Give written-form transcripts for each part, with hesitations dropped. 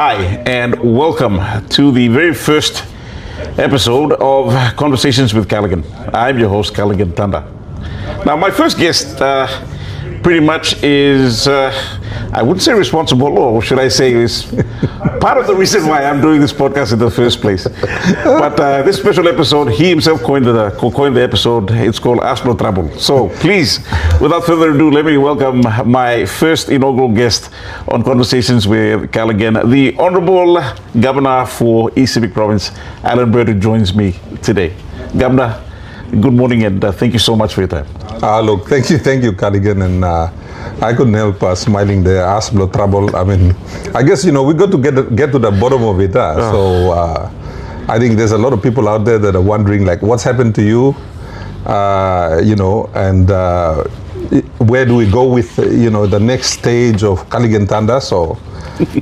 Hi, and welcome to the very first episode of Conversations with Kaligan. I'm your host, Kaligan Tanda. Now, my first guest pretty much is, I wouldn't say responsible, or should I say is part of the reason why I'm doing this podcast in the first place. But this special episode, he himself coined the episode. It's called Trabol. So please, without further ado, let me welcome my first inaugural guest on Conversations with Kaligan, the Honorable Governor for East Civic Province, Alan Bird, who joins me today. Governor, good morning, and thank you so much for your time. Look, thank you, Kaligan, and I couldn't help smiling there. Trabol. I mean, I guess we got to get to the bottom of it. So I think there's a lot of people out there that are wondering, like, what's happened to you, and where do we go with the next stage of Kaligan Tanda. So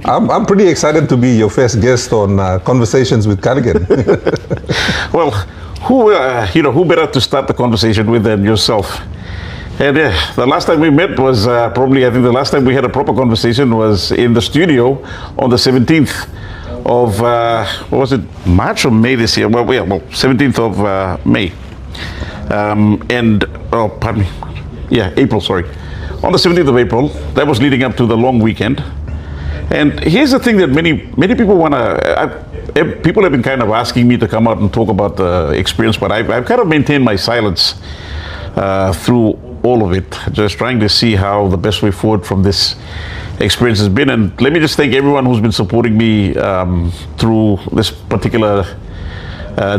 I'm pretty excited to be your first guest on Conversations with Kaligan. Well, who better to start the conversation with than yourself? And the last time we met was I think the last time we had a proper conversation was in the studio on the 17th of, what was it, March or May this year? Well, 17th of May. April, sorry. On the 17th of April, that was leading up to the long weekend. And here's the thing that many people want to, people have been kind of asking me to come out and talk about the experience, but I've kind of maintained my silence through all of it, just trying to see how the best way forward from this experience has been. And let me just thank everyone who's been supporting me through this particular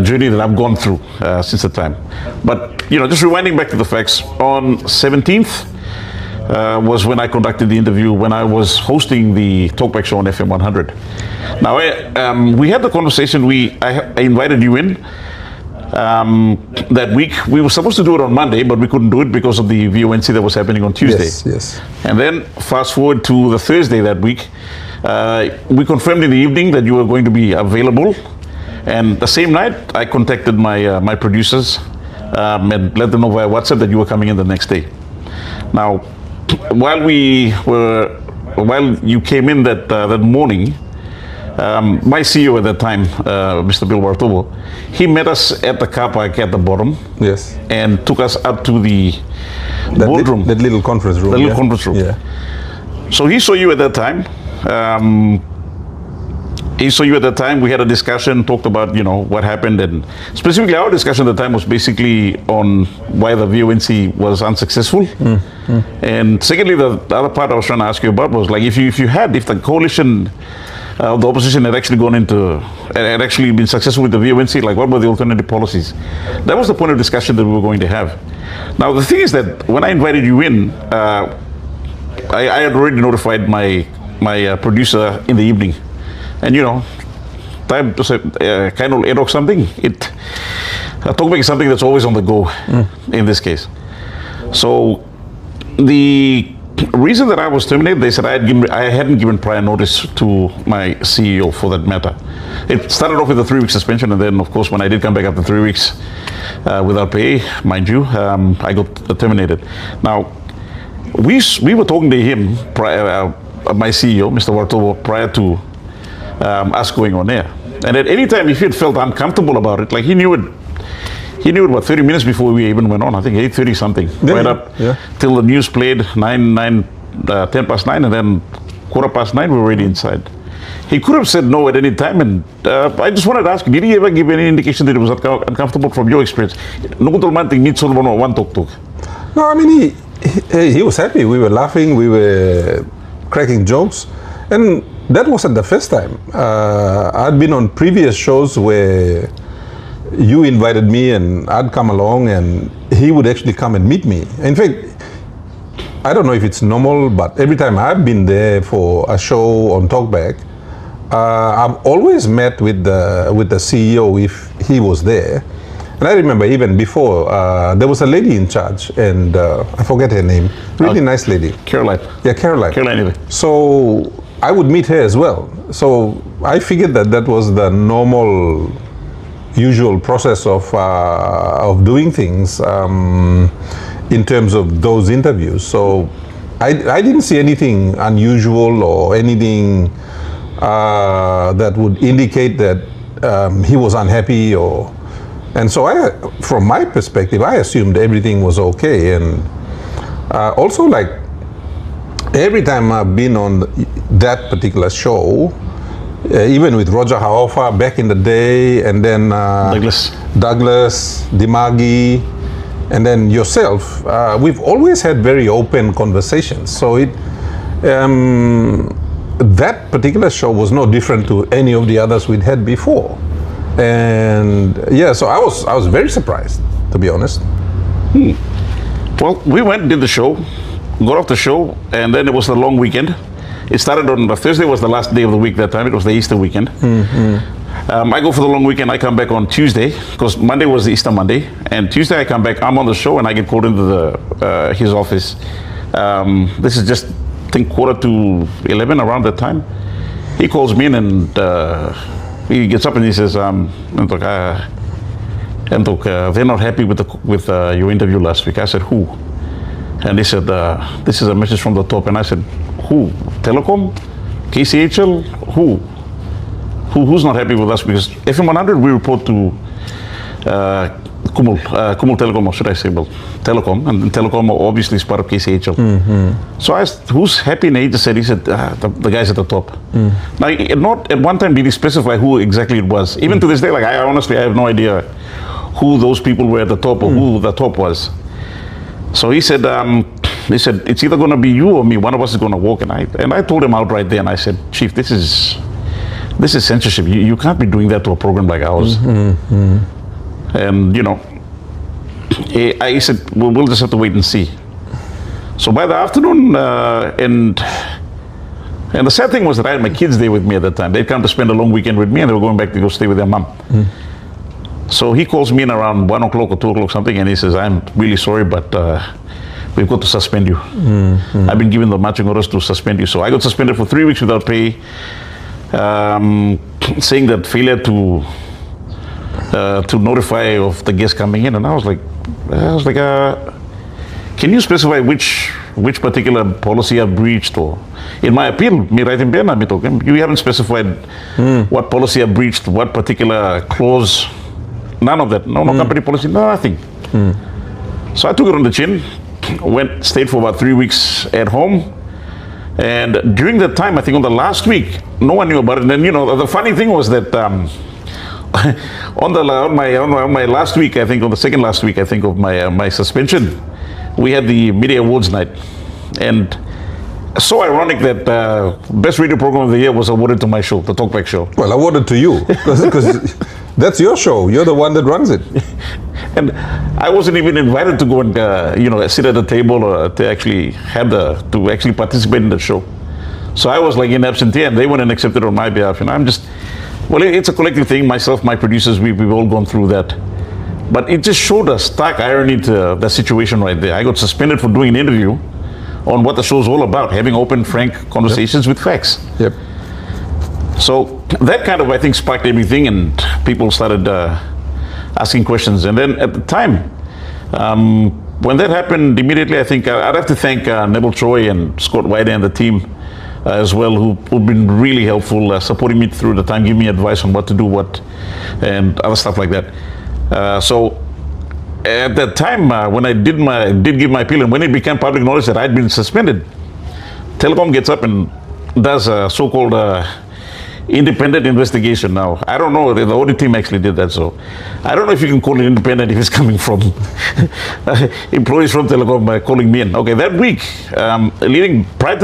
journey that I've gone through since the time. But, just rewinding back to the facts, on 17th, was when I conducted the interview when I was hosting the Talkback show on FM 100. Now, we had the conversation. I invited you in that week. We were supposed to do it on Monday, but we couldn't do it because of the VONC that was happening on Tuesday. Yes. And then fast forward to the Thursday that week, we confirmed in the evening that you were going to be available. And the same night, I contacted my producers and let them know via WhatsApp that you were coming in the next day. Now, while you came in that morning, my CEO at that time, Mr. Bill Wartobo, he met us at the car park at the bottom. Yes. And took us up to the boardroom. That little conference room. The little conference room. Yeah. So he saw you at that time. We had a discussion, talked about, what happened, and specifically our discussion at the time was basically on why the VONC was unsuccessful. And secondly, the other part I was trying to ask you about was, like, if the coalition, the opposition had actually been successful with the VONC, like, what were the alternative policies? That was the point of discussion that we were going to have. Now, the thing is that when I invited you in, I had already notified my producer in the evening. And time to say, kind of ad something. Talkback is something that's always on the go in this case. So the reason that I was terminated, they said I hadn't given prior notice to my CEO for that matter. It started off with a 3-week suspension, and then, of course, when I did come back after 3 weeks without pay, mind you, I got terminated. Now, we were talking to him, my CEO, Mr. Wartobo, prior to us going on air. And at any time, if he had felt uncomfortable about it, like he knew it about 30 minutes before we even went on. I think 8:30 something, right up till the news played, 10 past 9, and then 9:15 we were already inside. He could have said no at any time, and I just wanted to ask, did he ever give any indication that it was uncomfortable from your experience? No, I mean, he was happy. We were laughing, we were cracking jokes, and that wasn't the first time. I'd been on previous shows where you invited me and I'd come along and he would actually come and meet me. In fact, I don't know if it's normal, but every time I've been there for a show on Talkback, I've always met with the CEO if he was there. And I remember even before, there was a lady in charge, and I forget her name. Really nice lady. Caroline. Yeah, Caroline. Caroline. So I would meet her as well. So I figured that was the normal, usual process of doing things in terms of those interviews. So I didn't see anything unusual or anything that would indicate that he was unhappy, and so from my perspective, I assumed everything was okay. And also, like, every time I've been on that particular show, even with Roger Haofa back in the day, and then Douglas, Dimagi, and then yourself, we've always had very open conversations. So that particular show was no different to any of the others we'd had before. And yeah, so I was very surprised, to be honest. Well, we went and did the show, got off the show, and then it was the long weekend. It started on Thursday was the last day of the week that time. It was the Easter weekend. I go for the long weekend. I come back on Tuesday because Monday was the Easter Monday, and Tuesday I come back. I'm on the show, and I get called into his office. This is just, I think, 11:15 around that time. He calls me in, and he gets up and he says, they're not happy with your interview last week. I said, who? And he said, this is a message from the top. And I said, who? Telecom? KCHL? Who's not happy with us? Because FM 100, we report to Kumul Telecom, or should I say, well, Telecom, and Telecom obviously is part of KCHL. So I asked, who's happy? And he said, the guys at the top. Now, not at one time did he specify who exactly it was. Even to this day, like, I honestly have no idea who those people were at the top or who the top was. So he said, it's either going to be you or me. One of us is going to walk. And I told him outright there, and I said, Chief, this is censorship. You can't be doing that to a program like ours. And, you know, I said, well, we'll just have to wait and see. So by the afternoon, and the sad thing was that I had my kids there with me at that time. They'd come to spend a long weekend with me, and they were going back to go stay with their mom. So he calls me in around 1 o'clock or 2 o'clock something, and he says, I'm really sorry, but we've got to suspend you. I've been given the marching orders to suspend you. So I got suspended for 3 weeks without pay, saying that failure to notify of the guests coming in. And I was like, can you specify which particular policy I breached? Or in my appeal, you haven't specified what policy I breached, what particular clause. None of that. No company policy, nothing. So I took it on the chin, stayed for about 3 weeks at home. And during that time, I think on the last week, no one knew about it. And then, you know, the funny thing was that on my last week, I think on the second last week, I think of my suspension, we had the Media Awards night. And so ironic that best radio program of the year was awarded to my show, the Talkback Show. Well, awarded to you, because that's your show. You're the one that runs it. And I wasn't even invited to go and sit at the table or to actually participate in the show. So I was like in absentee, and they went and accepted on my behalf. And I'm just, well, it's a collective thing. Myself, my producers, we've all gone through that. But it just showed a stark irony to the situation right there. I got suspended for doing an interview on what the show's all about, having open, frank conversations with facts. Yep. So that kind of, I think, sparked everything, and people started asking questions. And then at the time, when that happened, immediately, I think I'd have to thank Neville Troy and Scott White and the team as well, who've been really helpful, supporting me through the time, giving me advice on what to do, and other stuff like that. So at that time, when I did give my appeal, and when it became public knowledge that I'd been suspended, Telecom gets up and does a so-called independent investigation. Now, I don't know, the audit team actually did that, so I don't know if you can call it independent if it's coming from employees from Telecom calling me in. Okay, that week, prior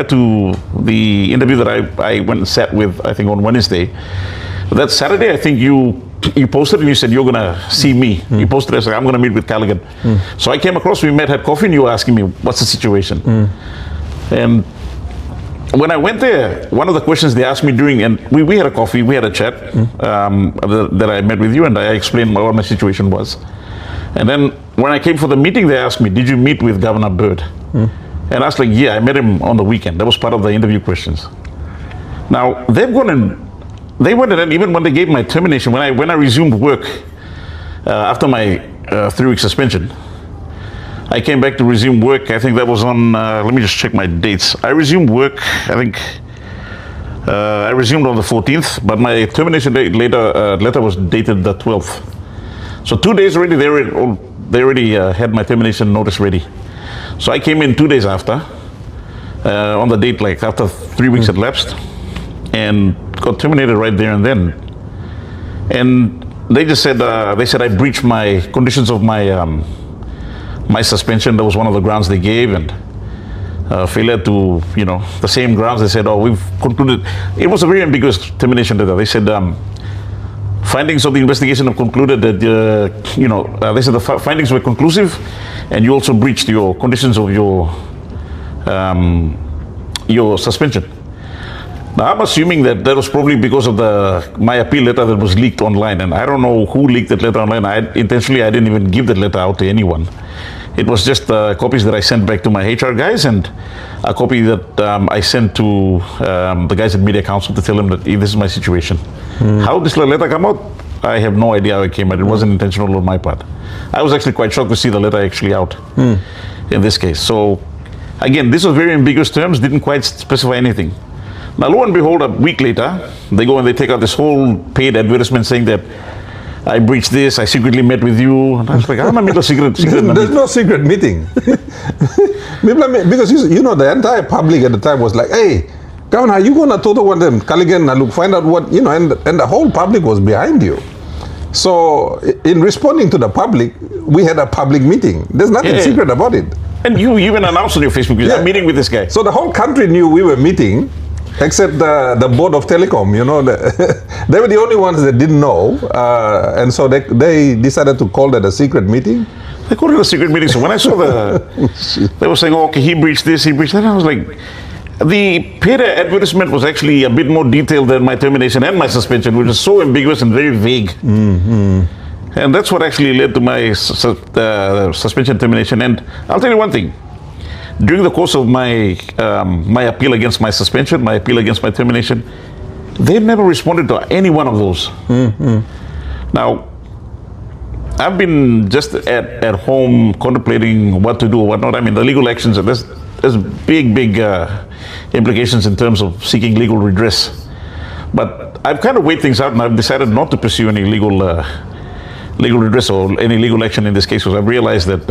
to the interview that I went and sat with, I think on Wednesday, that Saturday, I think you posted and you said, you're going to see me. You posted, I said, I'm going to meet with Kaligan. So I came across, we met, had coffee, and you were asking me, what's the situation? And when I went there, one of the questions they asked me and we had a coffee, we had a chat that I met with you, and I explained what my situation was. And then when I came for the meeting, they asked me, did you meet with Governor Bird? And I was like, yeah, I met him on the weekend. That was part of the interview questions. Now, they went and even when they gave my termination, when I resumed work after my 3-week suspension, I came back to resume work. I think that was on, let me just check my dates. I resumed work, I think, I resumed on the 14th, but my termination letter was dated the 12th. So 2 days already, they already had my termination notice ready. So I came in 2 days after, on the date, like after 3 weeks had lapsed, and got terminated right there and then. And they just said, I breached my conditions of my suspension. That was one of the grounds they gave, and failure to, the same grounds. They said, we've concluded. It was a very ambiguous termination letter. They said, findings of the investigation have concluded that, they said the findings were conclusive, and you also breached your conditions of your suspension. Now, I'm assuming that was probably because of my appeal letter that was leaked online, and I don't know who leaked that letter online. I didn't even give that letter out to anyone. It was just copies that I sent back to my HR guys, and a copy that I sent to the guys at Media Council to tell them that this is my situation. How this letter come out, I have no idea how it came out. It wasn't intentional on my part. I was actually quite shocked to see the letter actually out in this case. So, again, this was very ambiguous terms, didn't quite specify anything. Now, lo and behold, a week later, they go and they take out this whole paid advertisement saying that I breached this, I secretly met with you. And I was like, I'm a secret. There's no secret meeting. Because, the entire public at the time was like, hey, Governor, are you going to talk to them, Kaligan, and look, find out what, and the whole public was behind you. So, in responding to the public, we had a public meeting. There's nothing secret about it. And you even announced on your Facebook, I'm meeting with this guy. So the whole country knew we were meeting, except the board of telecom, they were the only ones that didn't know, and so they decided to call that a secret meeting. They called it a secret meeting. So when I saw they were saying, okay, he breached this, he breached that, I was like, the paid advertisement was actually a bit more detailed than my termination and my suspension, which is so ambiguous and very vague. And that's what actually led to my suspension termination. And I'll tell you one thing. During the course of my appeal against my suspension, my appeal against my termination, they've never responded to any one of those. Now, I've been just at home contemplating what to do or whatnot. I mean, the legal actions, there's big implications in terms of seeking legal redress. But I've kind of weighed things out, and I've decided not to pursue any legal redress or any legal action in this case, because I've realized that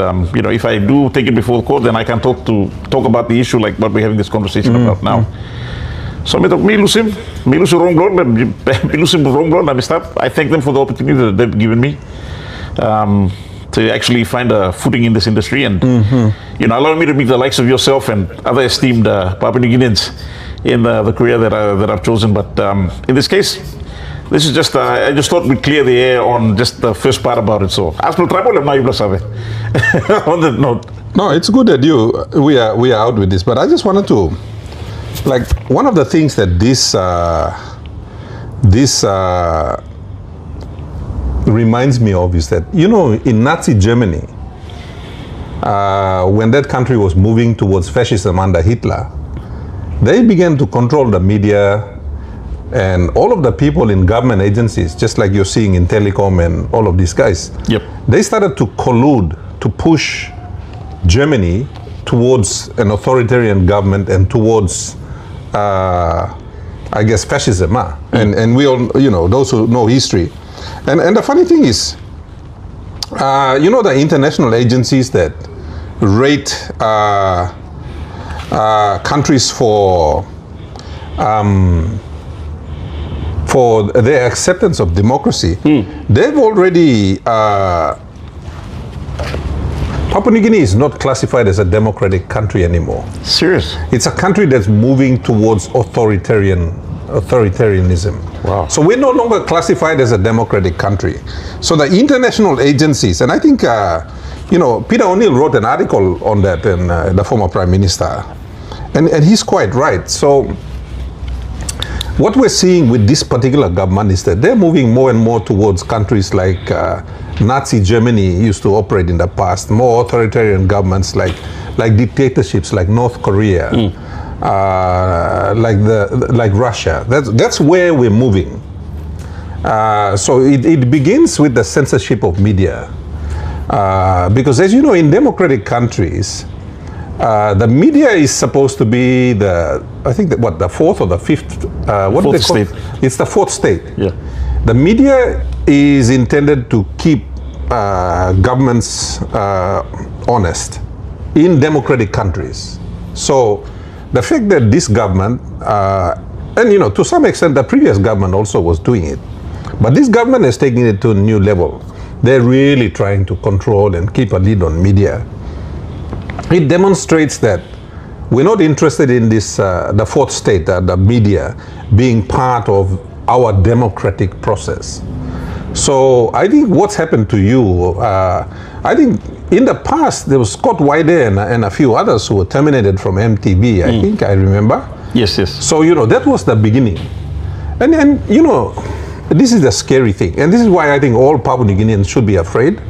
if I do take it before the court, then I can talk about the issue like what we're having this conversation about now. So milusim wrong I thank them for the opportunity that they've given me to actually find a footing in this industry, and allow me to meet the likes of yourself and other esteemed Papua New Guineans in the career that I've chosen. But in this case, this is just, I just thought we'd clear the air on just the first part about it. So, as per trabol, on that note. No, it's good that we are out with this, but I just wanted to, like, one of the things that this reminds me of is that, in Nazi Germany, when that country was moving towards fascism under Hitler, they began to control the media and all of the people in government agencies, just like you're seeing in telecom and all of these guys. They started to collude to push Germany towards an authoritarian government and towards, I guess, fascism. And we all, those who know history. And the funny thing is, the international agencies that rate countries for their acceptance of democracy, they've already, Papua New Guinea is not classified as a democratic country anymore. Serious? It's a country that's moving towards authoritarianism. Wow. So we're no longer classified as a democratic country. So the international agencies, and I think, Peter O'Neill wrote an article on that, in the former Prime Minister, and he's quite right. So what we're seeing with this particular government is that they're moving more and more towards countries like Nazi Germany used to operate in the past, more authoritarian governments like dictatorships like North Korea, like Russia. That's where we're moving. So it begins with the censorship of media, because as you know, in democratic countries, The media is supposed to be the fourth or the fifth. Fourth state. It's the fourth state. Yeah. The media is intended to keep governments honest in democratic countries. So the fact that this government, and to some extent the previous government also was doing it, but this government is taking it to a new level. They're really trying to control and keep a lead on media. It demonstrates that we're not interested in this, the fourth state, the media, being part of our democratic process. So I think what's happened to you, I think in the past there was Scott Wyder and a few others who were terminated from MTV, I think I remember. Yes, yes. So, that was the beginning. And this is the scary thing. And this is why I think all Papua New Guineans should be afraid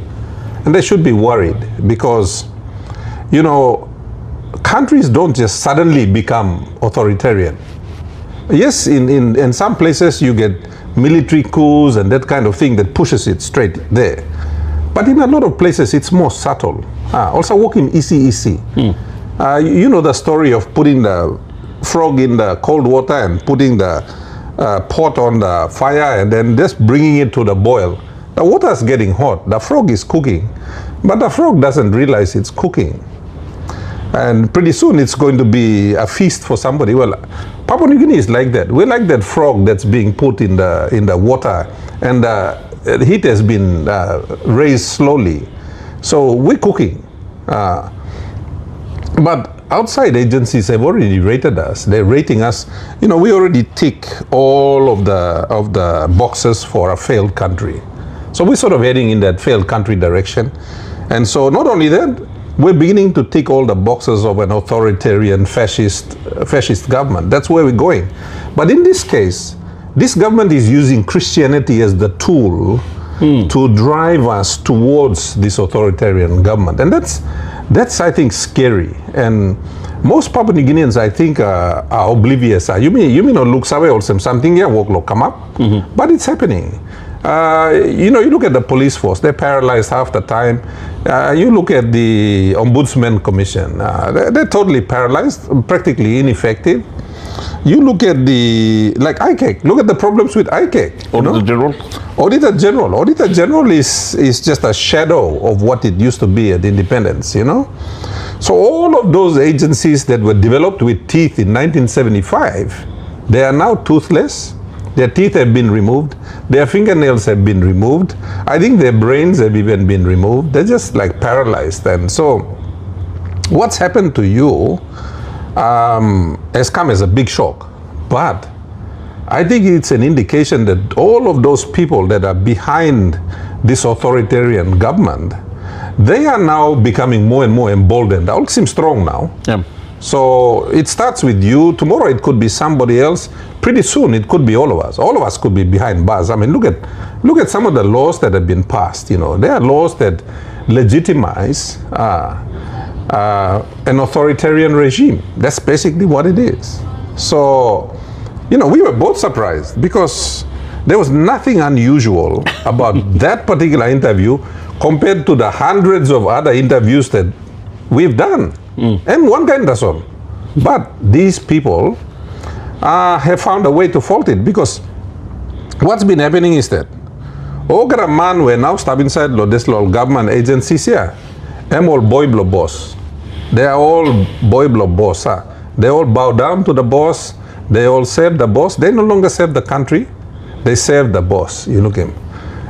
and they should be worried because, countries don't just suddenly become authoritarian. Yes, in some places you get military coups and that kind of thing that pushes it straight there. But in a lot of places it's more subtle. Also working easy. You know the story of putting the frog in the cold water and putting the pot on the fire and then just bringing it to the boil. The water is getting hot, the frog is cooking, but the frog doesn't realize it's cooking. And pretty soon it's going to be a feast for somebody. Well, Papua New Guinea is like that. We're like that frog that's being put in the water and the heat has been raised slowly. So we're cooking. But outside agencies have already rated us. They're rating us. We already tick all of the boxes for a failed country. So we're sort of heading in that failed country direction. And so not only that, we're beginning to tick all the boxes of an authoritarian fascist government. That's where we're going. But in this case, this government is using Christianity as the tool to drive us towards this authoritarian government. And that's I think scary. And most Papua New Guineans I think are oblivious. You may not look or something work come up, but it's happening. You look at the police force, they're paralyzed half the time. You look at the Ombudsman Commission, they're totally paralyzed, practically ineffective. You look at like ICAC, look at the problems with ICAC. Auditor General is just a shadow of what it used to be at independence, So all of those agencies that were developed with teeth in 1975, they are now toothless. Their teeth have been removed. Their fingernails have been removed. I think their brains have even been removed. They're just like paralyzed. And so what's happened to you has come as a big shock. But I think it's an indication that all of those people that are behind this authoritarian government, they are now becoming more and more emboldened. They all seem strong now. Yeah. So it starts with you. Tomorrow it could be somebody else. Pretty soon it could be all of us. All of us could be behind bars. I mean, look at some of the laws that have been passed. There are laws that legitimize an authoritarian regime. That's basically what it is. So, we were both surprised because there was nothing unusual about that particular interview compared to the hundreds of other interviews that we've done. And one kind does on. But these people have found a way to fault it because what's been happening is that Ogara man we now stop inside this little government agencies here. I'm all boy-blo boss. They are all boy-blo boss. They all bow down to the boss. They all serve the boss. They no longer serve the country. They serve the boss. You look at him.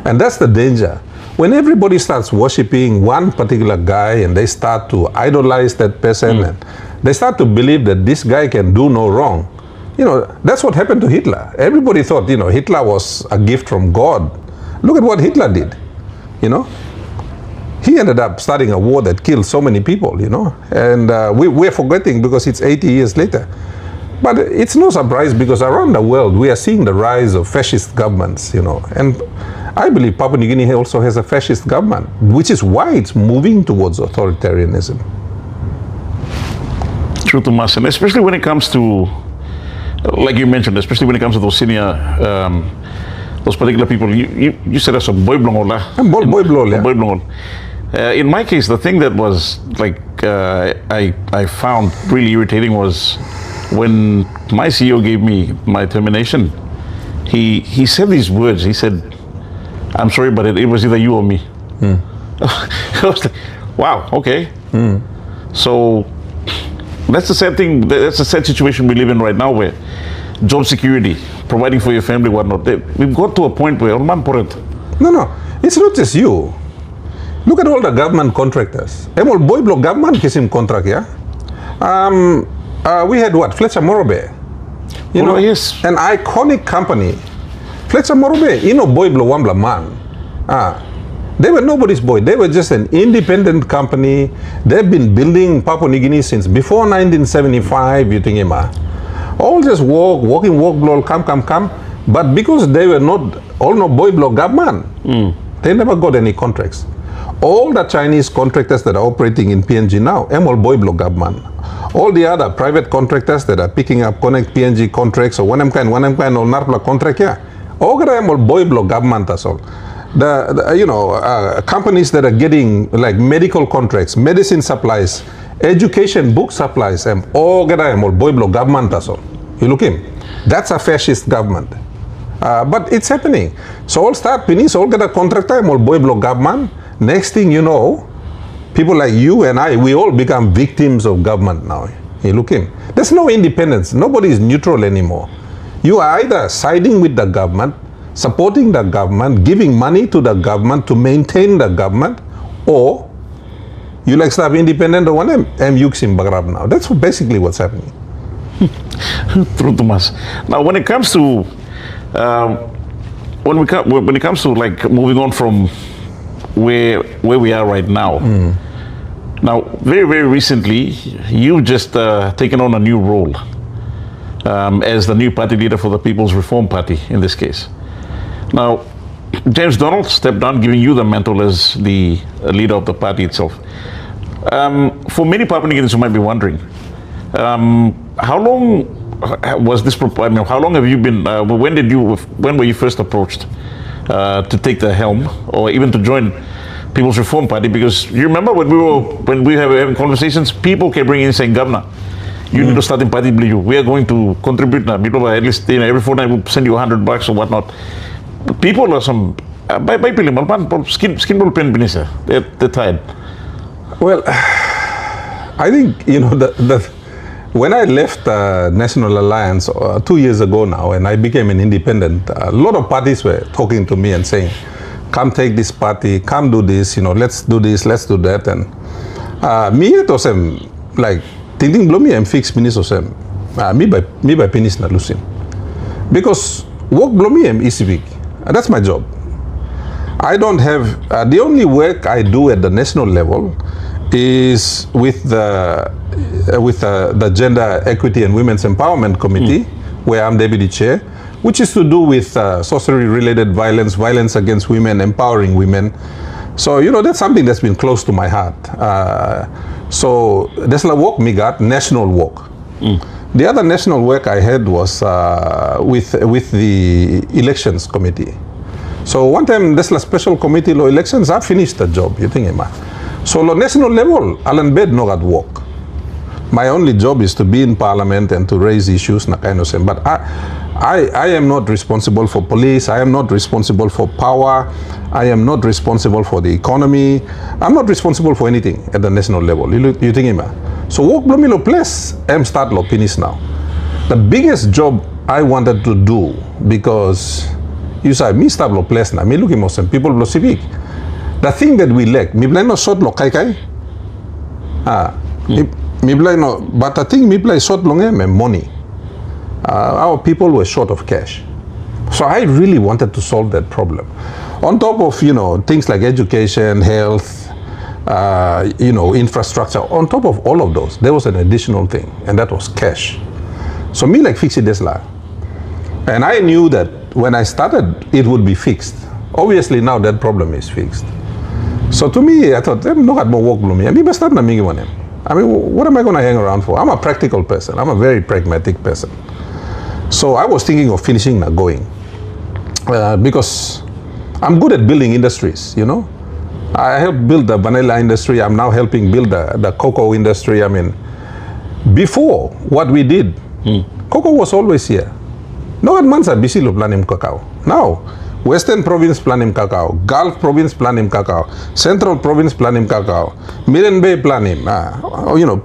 And that's the danger. When everybody starts worshipping one particular guy and they start to idolize that person and they start to believe that this guy can do no wrong, that's what happened to Hitler. Everybody thought, Hitler was a gift from God. Look at what Hitler did, He ended up starting a war that killed so many people, and we're forgetting because it's 80 years later. But it's no surprise because around the world we are seeing the rise of fascist governments, and I believe Papua New Guinea also has a fascist government, which is why it's moving towards authoritarianism. True, Tomas, and especially when it comes to, like you mentioned, especially when it comes to those senior, those particular people. You said as a boy blong. In my case, the thing that was like I found really irritating was when my CEO gave me my termination. He said these words. He said, "I'm sorry, but it was either you or me." I was like, "Wow, okay." So that's the sad thing. That's the sad situation we live in right now, where job security, providing for your family, whatnot. We've got to a point where No, it's not just you. Look at all the government contractors. Emol boy block government kisim contract, yeah. We had what, Fletcher Morobe, you know, yes, an iconic company. Fletcher Morobe, you know, boy block wambla man. They were nobody's boy. They were just an independent company. They've been building Papua New Guinea since before 1975. You think, all just walk blow, come. But because they were not all no boy block government, they never got any contracts. All the Chinese contractors that are operating in PNG now, all boy block government. All the other private contractors that are picking up Connect PNG contracts or one kind or NARPLA contract, all boy block government as all. Companies that are getting like medical contracts, medicine supplies, education book supplies, all boy block government as all. You look in, that's a fascist government. But it's happening. So all start finish, all get a contractor, all boy block government. Next thing you know, people like you and I, we all become victims of government now. You look in. There's no independence. Nobody is neutral anymore. You are either siding with the government, supporting the government, giving money to the government to maintain the government, or you like start independent or one yuksim bagrab now. That's basically what's happening. True, Thomas. Now, when it comes to when it comes to like moving on from where we are right now. Now, very, very recently, you've just taken on a new role as the new party leader for the People's Reform Party, in this case. Now, James Donald stepped down, giving you the mantle as the leader of the party itself. For many Papua New Guineans who might be wondering, how long was this? I mean, how long have you been? When were you first approached to take the helm, or even to join People's Reform Party? Because you remember when we were having conversations, people kept bringing in saying, "Governor, you need to start in party. We are going to contribute now. At least every fortnight we'll send you $100 or whatnot." People are some skin pen binisa. They're tired. Well, I think when I left National Alliance 2 years ago now, and I became an independent, a lot of parties were talking to me and saying, "Come take this party, come do this, let's do this, let's do that." And me it was like thinking blow me and fix minis or me by penis na lusin. Because work blow me and is big. That's my job. I don't have the only work I do at the national level is with the Gender Equity and Women's Empowerment Committee, where I'm deputy chair, which is to do with sorcery-related violence, violence against women, empowering women. So that's something that's been close to my heart. So that's the work me got, national work. The other national work I had was with the elections committee. So one time there's a special committee law elections, I finished the job, you think, Emma. So on national level, Alan Bed no got work. My only job is to be in parliament and to raise issues, na kind of thing. But I am not responsible for police. I am not responsible for power. I am not responsible for the economy. I'm not responsible for anything at the national level. You think, Emma? So work blomilo place, I'm start lo finish now. The biggest job I wanted to do, because you say me start lo place now, me looking most people lo civic. The thing that we lack, me blame no short lo kai. Me blame no, but the thing me play short long money. Our people were short of cash. So I really wanted to solve that problem. On top of, things like education, health, infrastructure, on top of all of those, there was an additional thing, and that was cash. So me like fix it this la. And I knew that when I started, it would be fixed. Obviously now that problem is fixed. So to me, I thought, no got more work blow me. I mean, start na mingi one. I mean, what am I going to hang around for? I'm a practical person. I'm a very pragmatic person. So I was thinking of finishing now going. Because I'm good at building industries, I helped build the vanilla industry. I'm now helping build the cocoa industry. I mean, before what we did, cocoa was always here. No admansa bisi lo planim cacao. Now, Western Province planim cacao, Gulf Province planim cacao, Central Province planim cacao, Miran Bay planim. You know,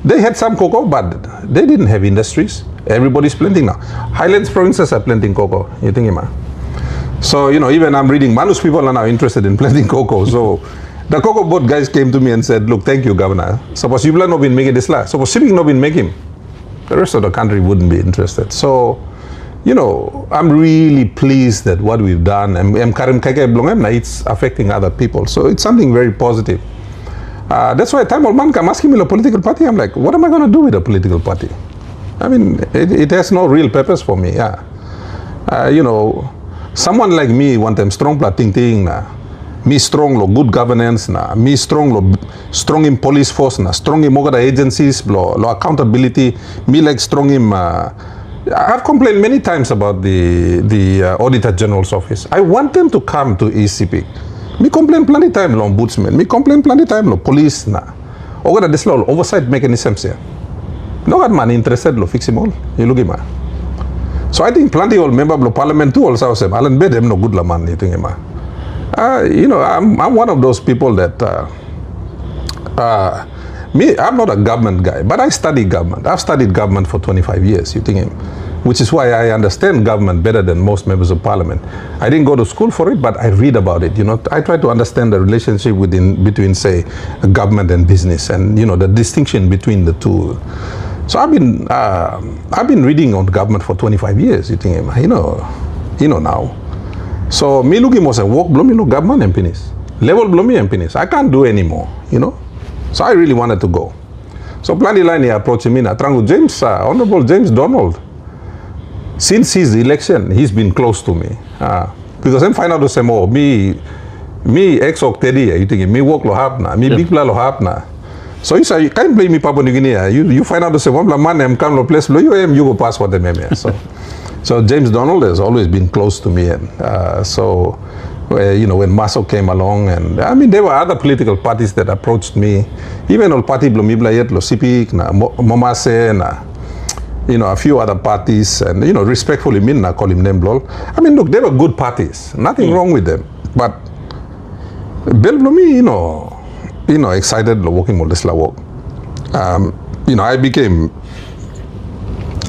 they had some cocoa, but they didn't have industries. Everybody's planting now. Highlands provinces are planting cocoa. You think, ma? So, you know, even I'm reading, Manus people are now interested in planting cocoa. So, the cocoa board guys came to me and said, look, thank you, Governor. Suppose you have not been making this, suppose Civic not been making, the rest of the country wouldn't be interested. So, you know, I'm really pleased at what we've done, and it's affecting other people. So it's something very positive. That's why time old man come asking me a political party. I'm like, what am I going to do with a political party? I mean, it has no real purpose for me. Yeah, you know, someone like me want them strong ting ting na, me strong lo good governance na, me strong in police force na, strong in other agencies lo accountability, me like strong in. I've complained many times about the Auditor General's office. I want them to come to ECP. Me complain plenty time lo ombudsman. Me complain plenty time lo police na. Ogada this lo oversight mechanisms here. No got man interested lo fix him all. You look him. So I think plenty of member of parliament too also say Alan bed them no good la man. You think him. You know, I'm one of those people that. Me, I'm not a government guy, but I study government. I've studied government for 25 years, you think, which is why I understand government better than most members of parliament. I didn't go to school for it, but I read about it. You know, I try to understand the relationship between, say, government and business, and you know the distinction between the two. So I've been reading on government for 25 years. You think, you know now. So me looking was a work blow me look government and penis level blow me and penis. I can't do anymore. You know. So I really wanted to go. So Plenty Line approached me, James, Honorable James Donald. Since his election, he's been close to me. Because I'm find out to say more, me ex-oc Teddy, you think me work lo hapna, me big lo hapna. So you say, you can't blame me Papua New Guinea. You find out to say, one man, I'm come to place, you go pass what them. So James Donald has always been close to me. And you know, when Maso came along, and I mean, there were other political parties that approached me, even all party Blomiblayet, Lo Sipik, na Momase, na, you know, a few other parties, and you know, respectfully, I call him name blol. I mean, look, they were good parties, nothing wrong with them, but Bel Blomi, you know, excited lo working on this work. You know, I became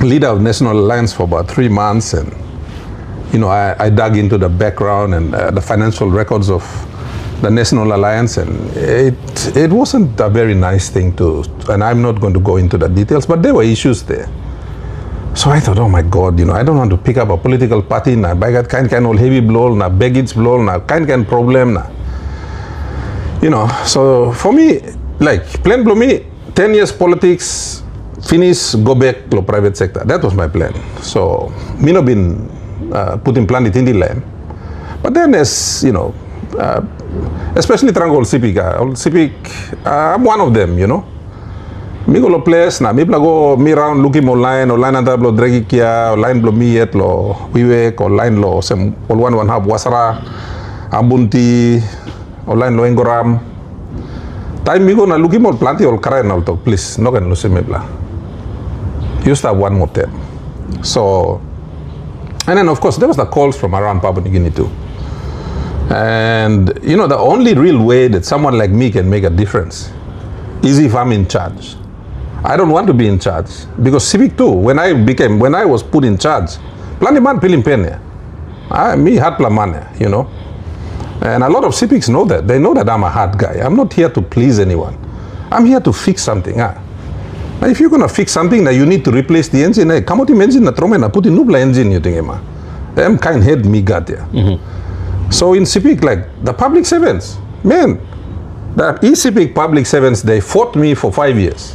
leader of National Alliance for about 3 months, and you know, I dug into the background and the financial records of the National Alliance, and it wasn't a very nice thing to, and I'm not going to go into the details, but there were issues there. So I thought, oh my God, you know, I don't want to pick up a political party, na bagat kind all heavy blow, na baggage blow, na kind problem, na. You know, so for me, like, plan blow me, 10 years politics, finish, go back to private sector. That was my plan. So, me no been putting planet in the land. But then as, you know, especially Trangol Cipic, I'm one of them, you know. Me go lo place na, me go me round looking online and tablo dragi kia, online blo me yet lo wiwek, online lo sem all one half wasara, abunti, online lo engoram. Time me go na looking more planty all karain alto, please, no can lose me bla. You start one more time. So, and then of course there was the calls from around Papua New Guinea too. And you know, the only real way that someone like me can make a difference is if I'm in charge. I don't want to be in charge, because Civic too, when I was put in charge, plani man pilim pene. Me hard plamane, you know. And a lot of Civics know that. They know that I'm a hard guy. I'm not here to please anyone. I'm here to fix something. Now if you're gonna fix something, now you need to replace the engine. Hey, come out the engine na trome na put in nubla engine, you think ma. Them kind head me got there. So in Civic, like the public servants, man, the e-Civic public servants, they fought me for 5 years.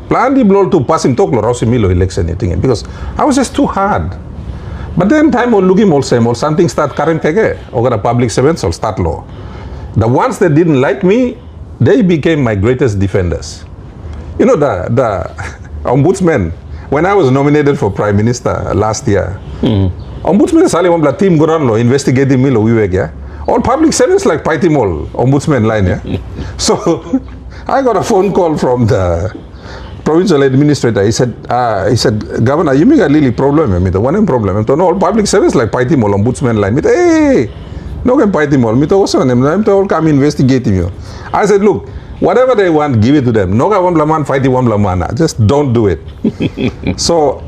Planned blow to pass him talk Rosimilo election, you think, because I was just too hard. But then time will looking all same or something start current kege, or the public servants will start law. The ones that didn't like me, they became my greatest defenders. You know, the ombudsman, when I was nominated for Prime Minister last year, ombudsman sali wambla team goran lo investigating me lo wiwek ya. All public servants like Paitimol, ombudsman line, yeah. So I got a phone call from the provincial administrator. He said, Governor, you make a really problem. Me, the one problem. So no, all public servants like Paitimol, ombudsman line. Me, hey, no can Paitimol. Me, what's on them? I'm all come investigating you. I said, look, whatever they want, give it to them. No one blaman, fight one blamana. Just don't do it. So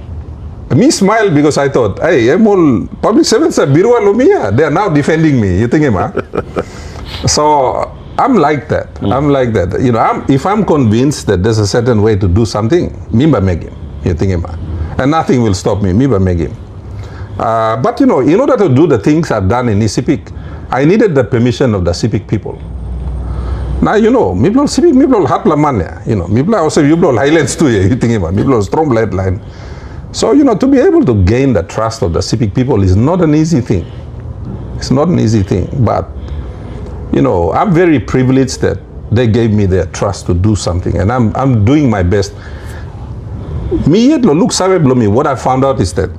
me smiled because I thought, hey, I'm all public servants are Birua Lumia. They are now defending me. You think, So I'm like that. I'm like that. You know, if I'm convinced that there's a certain way to do something, Mimba make him. You think, and nothing will stop me. Mimba make him. But you know, in order to do the things I've done in Isipik, I needed the permission of the Sipik people. Now you know, Miblo Sipik, Miblo Hatlamania. You know, Miblo also Miblo Highlands too. You think, Miblo strong light line. So you know, to be able to gain the trust of the Sipik people is not an easy thing. It's not an easy thing, but you know, I'm very privileged that they gave me their trust to do something, and I'm doing my best. What I found out is that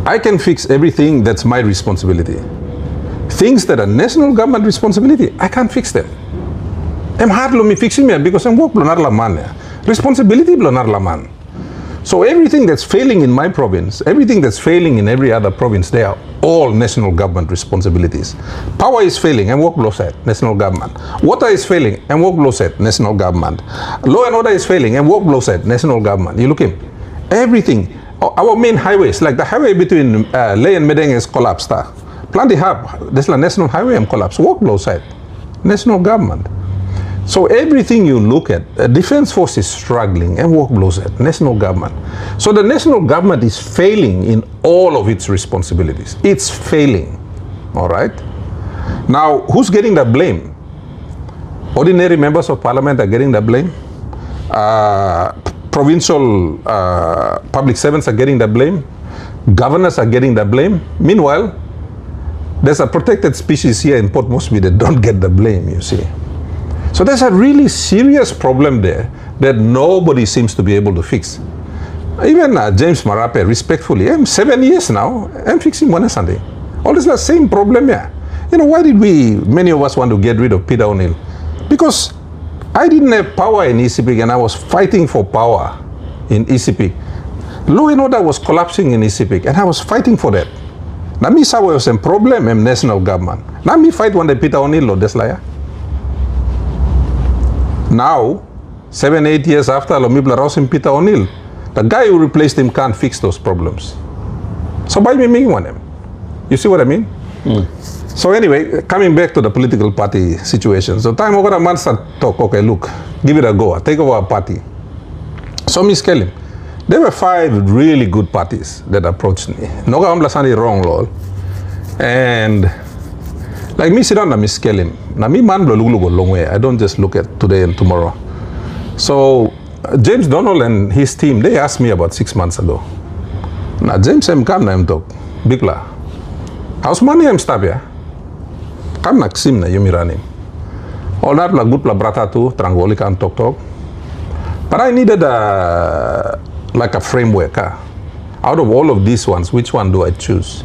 I can fix everything that's my responsibility. Things that are national government responsibility, I can't fix them. I'm hard fixing me because I'm work blonar laman. Responsibility blonar laman. So everything that's failing in my province, everything that's failing in every other province, they are all national government responsibilities. Power is failing, and work law set, national government. Water is failing, and work law set, national government. Law and order is failing, and work law set, national government. You look in, everything. Our main highways, like the highway between Ley and Medeng is collapsed. Plenty have, there's a national highway and collapse. Work law set, national government. So everything you look at, defense force is struggling, and work blows at national government. So the national government is failing in all of its responsibilities. It's failing, all right? Now, who's getting the blame? Ordinary members of parliament are getting the blame. Provincial public servants are getting the blame. Governors are getting the blame. Meanwhile, there's a protected species here in Port Moresby that don't get the blame, you see. So there's a really serious problem there that nobody seems to be able to fix. Even James Marape, respectfully, I'm 7 years now, I'm fixing one Sunday. Always the same problem here. You know, why did many of us want to get rid of Peter O'Neill? Because I didn't have power in ECP and I was fighting for power in ECP. Law and order was collapsing in ECP and I was fighting for that. Now me saw was a problem in national government. Now me fight one day Peter O'Neill or Deslaya. Now, 7-8 years after Lomibla Rosin Peter O'Neill, the guy who replaced him can't fix those problems. So by me making one, you see what I mean? So anyway, coming back to the political party situation. So time over a month start talk, okay, look, give it a go, take over a party. So Miss Kelly, there were 5 really good parties that approached me. No Lasani wrong, lol. And like me sit down and Miss Kelly. Now me man look a long way. I don't just look at today and tomorrow. So James Donald and his team, they asked me about 6 months ago. Now James M come na talk. Bigla. How's money I'm stab ya? Come na sim na yumirani. All that la good la brata too, trangoli can talk. But I needed like a framework. Out of all of these ones, which one do I choose?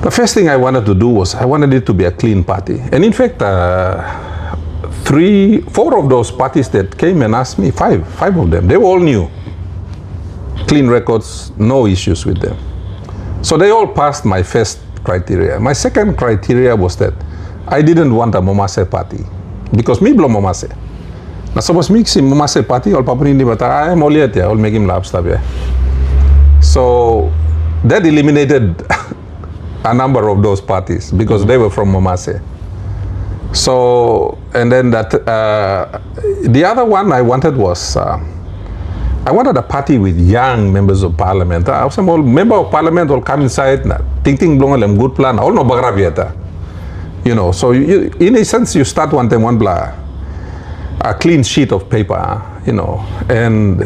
The first thing I wanted to do was I wanted it to be a clean party. And in fact, 4 of those parties that came and asked me, 5 of them, they were all new. Clean records, no issues with them. So they all passed my first criteria. My second criteria was that I didn't want a Momase party. Because me blow Momase. Now suppose me see Momase party, all papuni but I am all yet, I'll make him laugh. So that eliminated a number of those parties because they were from Momase. So, and then that the other one I wanted was I wanted a party with young members of parliament. Some old member of parliament will come inside, thinking blong good plan, all no bagravieta. You know, so you, in a sense you start one time one blah, a clean sheet of paper, you know, and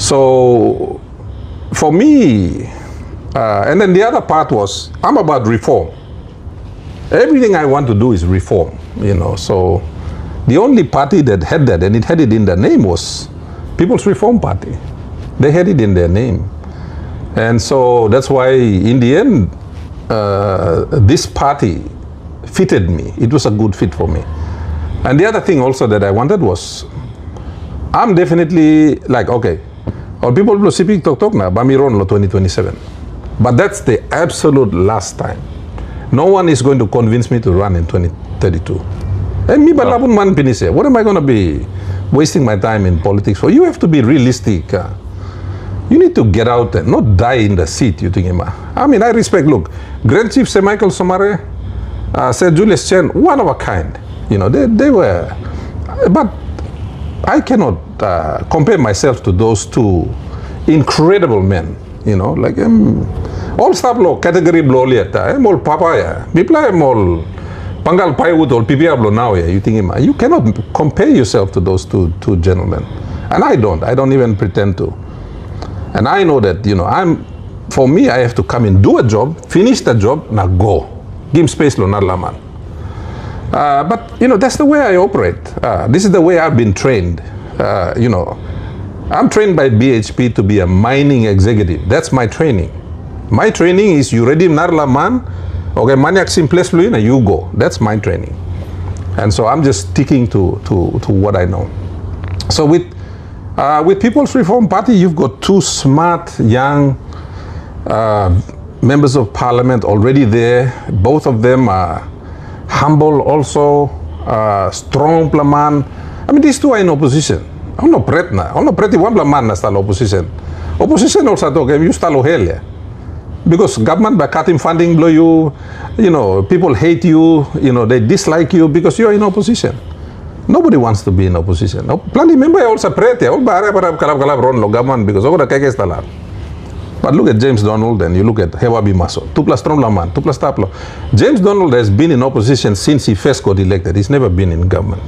so for me. And then the other part was, I'm about reform. Everything I want to do is reform, you know. So the only party that had that, and it had it in their name, was People's Reform Party. They had it in their name. And so that's why, in the end, this party fitted me. It was a good fit for me. And the other thing also that I wanted was, I'm definitely like, okay, our people will speak talk na, Bamiron 2027. But that's the absolute last time. No one is going to convince me to run in 2032. And me, balapun man pinise. What am I going to be wasting my time in politics for? You have to be realistic. You need to get out and not die in the seat, you think, I mean, I respect, look, Grand Chief Sir Michael Somare, Sir Julius Chen, one of a kind. You know, they were, but I cannot compare myself to those two incredible men, you know, like all staff law category blow liata, all papaya, people all pangal paiwood or PPR now, you think, you cannot compare yourself to those two gentlemen. And I don't even pretend to. And I know that, you know, for me, I have to come in, do a job, finish the job, now go. Give him space, lo narlaman. But, you know, that's the way I operate. This is the way I've been trained. You know, I'm trained by BHP to be a mining executive. That's my training. My training is you ready narlaman, okay, maniac simples fluina, you go. That's my training. And so I'm just sticking to what I know. So with People's Reform Party, you've got two smart, young members of parliament already there. Both of them are humble also, strong plaman. I mean, these two are in opposition. I'm not pretna. I'm not pretty one plaman na stalo opposition. Opposition also talk, you stalo hell. Because government by cutting funding blow you, you know, people hate you, you know, they dislike you because you're in opposition. Nobody wants to be in opposition. Plenty member also prete, all kalab ron lo government because over the keke stalar. But look at James Donald and you look at Hewa Bimaso, 2 plus Tromlaman, 2 plus Taplo. James Donald has been in opposition since he first got elected. He's never been in government.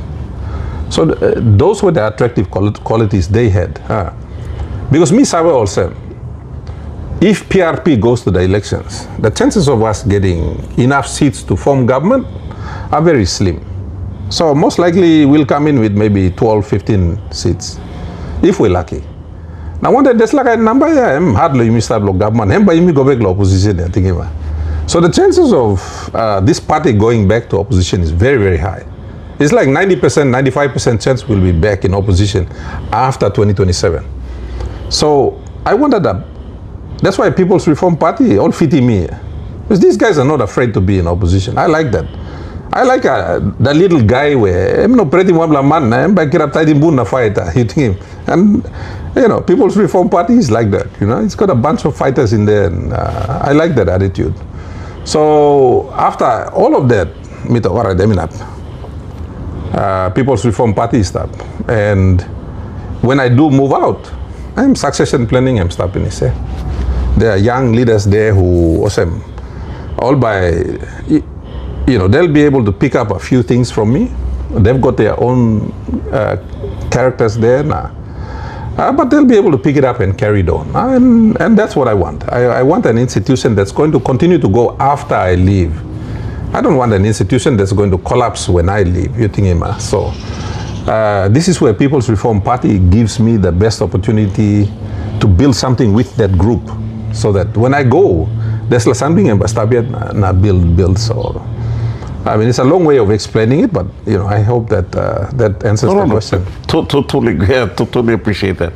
So those were the attractive qualities they had. Because me, Sabe also, if PRP goes to the elections, the chances of us getting enough seats to form government are very slim. So most likely we'll come in with maybe 12, 15 seats, if we're lucky. Now one day there's like a number, I'm hardly Mr. government, I'm by go back to opposition, I think. So the chances of this party going back to opposition is very, very high. It's like 90%, 95% chance we'll be back in opposition after 2027. So I wondered that. That's why People's Reform Party all fit me. Because these guys are not afraid to be in opposition. I like that. I like the little guy where I'm not pretty one man, I'm back here up tight in Buna fighter, hitting him. And you know, People's Reform Party is like that, you know, it's got a bunch of fighters in there, and I like that attitude. So after all of that, People's Reform Party stop. And when I do move out, I'm succession planning, I'm stopping it. There are young leaders there who awesome, all by, you know, they'll be able to pick up a few things from me. They've got their own characters there now. But they'll be able to pick it up and carry it on. And that's what I want. I want an institution that's going to continue to go after I leave. I don't want an institution that's going to collapse when I leave. You think, Emma? So this is where People's Reform Party gives me the best opportunity to build something with that group, so that when I go, there's something na build. So I mean, it's a long way of explaining it, but you know, I hope that that answers the question. Totally appreciate that.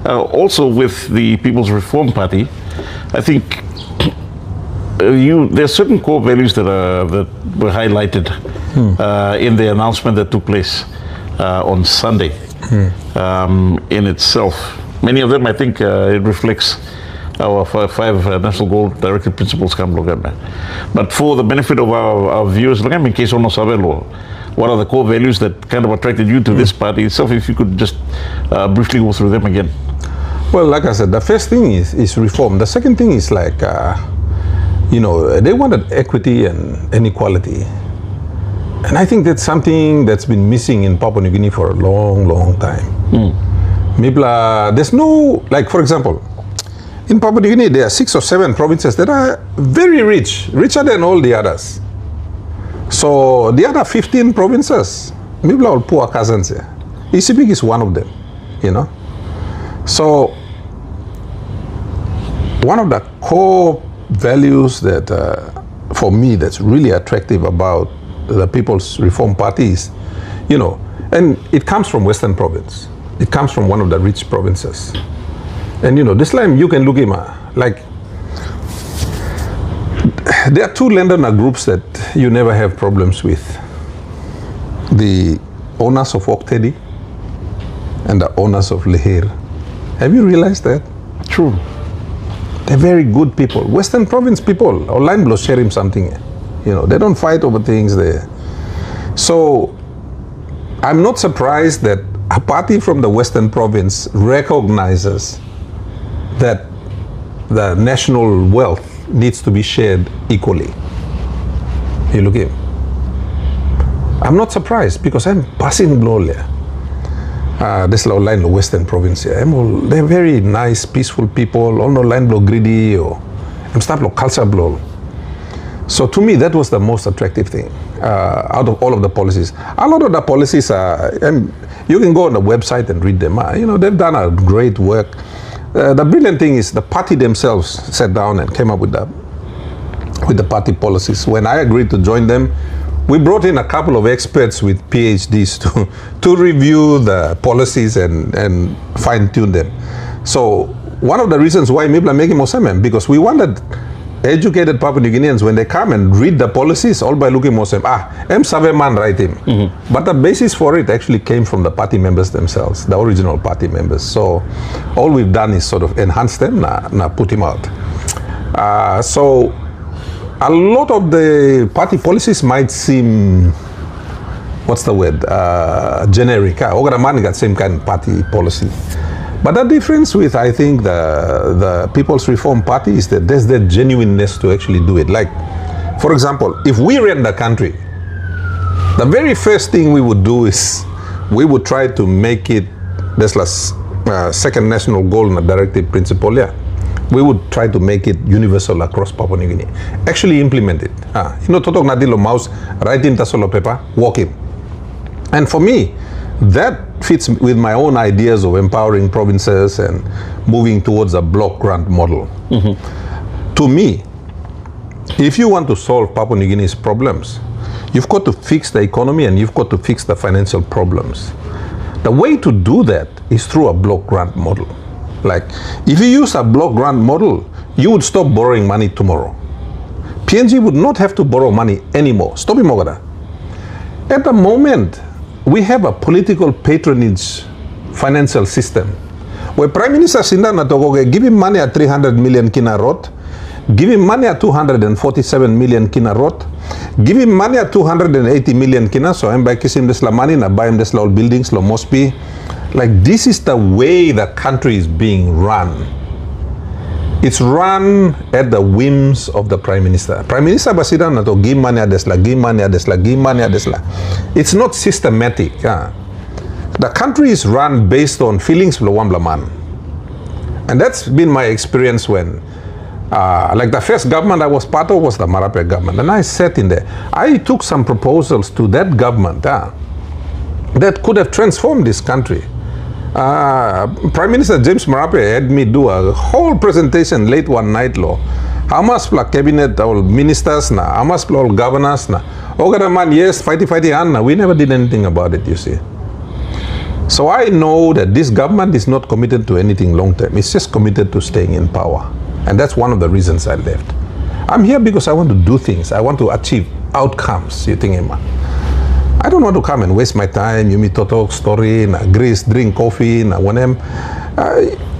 Also, with the People's Reform Party, I think there's certain core values that were highlighted in the announcement that took place on Sunday. In itself, many of them, I think, it reflects our five national goal-directed principles. But for the benefit of our viewers, in case no sabe what are the core values that kind of attracted you to this party itself? If you could just briefly go through them again. Well, like I said, the first thing is reform. The second thing is like, you know, they wanted equity and inequality. And I think that's something that's been missing in Papua New Guinea for a long, long time. There's no, like for example, in Papua New Guinea, there are 6 or 7 provinces that are very rich, richer than all the others. So the other 15 provinces, people are poor cousins here. Isipik is one of them, you know. So one of the core values that, for me, that's really attractive about the People's Reform Party is, you know, and it comes from Western Province. It comes from one of the rich provinces. And, you know, this time you can look at like, there are two landowner groups that you never have problems with. The owners of Oktedi and the owners of Lehir. Have you realized that? True. They're very good people. Western Province people, or line blow share him something. You know, they don't fight over things there. So I'm not surprised that a party from the Western Province recognizes that the national wealth needs to be shared equally. You look at him. I'm not surprised because I'm passing Gloria. This is line the Western Province here. They're very nice, peaceful people. All no line blow greedy or I'm start blow culture blow. So to me, that was the most attractive thing out of all of the policies. A lot of the policies are, and you can go on the website and read them. You know, they've done a great work. The brilliant thing is the party themselves sat down and came up with the party policies. When I agreed to join them, we brought in a couple of experts with PhDs to review the policies and fine-tune them. So one of the reasons why Mibla making Mosemen, because we wanted educated Papua New Guineans, when they come and read the policies, all by looking Mosem, M. Saveman write him. Mm-hmm. But the basis for it actually came from the party members themselves, the original party members. So all we've done is sort of enhance them, put him out. So a lot of the party policies might seem, what's the word, generic. Ogaraman got same kind of party policy. But the difference with, I think, the People's Reform Party is that there's that genuineness to actually do it. Like, for example, if we ran the country, the very first thing we would do is we would try to make it, there's a second national goal and a directive principle, yeah. We would try to make it universal across Papua New Guinea. Actually implement it. You know, totok nadilo mouse, write in tasolo paper, walk him. And for me, that fits with my own ideas of empowering provinces and moving towards a block grant model. Mm-hmm. To me, if you want to solve Papua New Guinea's problems, you've got to fix the economy and you've got to fix the financial problems. The way to do that is through a block grant model. Like, if you use a block grant model, you would stop borrowing money tomorrow. PNG would not have to borrow money anymore. Stop him, Mogada. At the moment, we have a political patronage financial system where Prime Minister Sinda Natogoge give him money at 300 million kina rot, give him money at 247 million kina rot, give him money at 280 million kina, so I'm by kissing this la money, na buy him this la buildings, la mospi. Like, this is the way the country is being run. It's run at the whims of the Prime Minister. Prime Minister Basida na to give money at this la, give money at this la, give money at this la. It's not systematic. The country is run based on feelings of the man. And that's been my experience when, like the first government I was part of was the Marape government. And I sat in there. I took some proposals to that government that could have transformed this country. Prime Minister James Marape had me do a whole presentation late one night law. How much for cabinet all ministers na, how much for all governors na. Ogada man, yes, fighty na. We never did anything about it, you see. So I know that this government is not committed to anything long term. It's just committed to staying in power. And that's one of the reasons I left. I'm here because I want to do things. I want to achieve outcomes, you think, Emma. I don't want to come and waste my time, you meet to talk story, na grease, drink coffee, na wanem.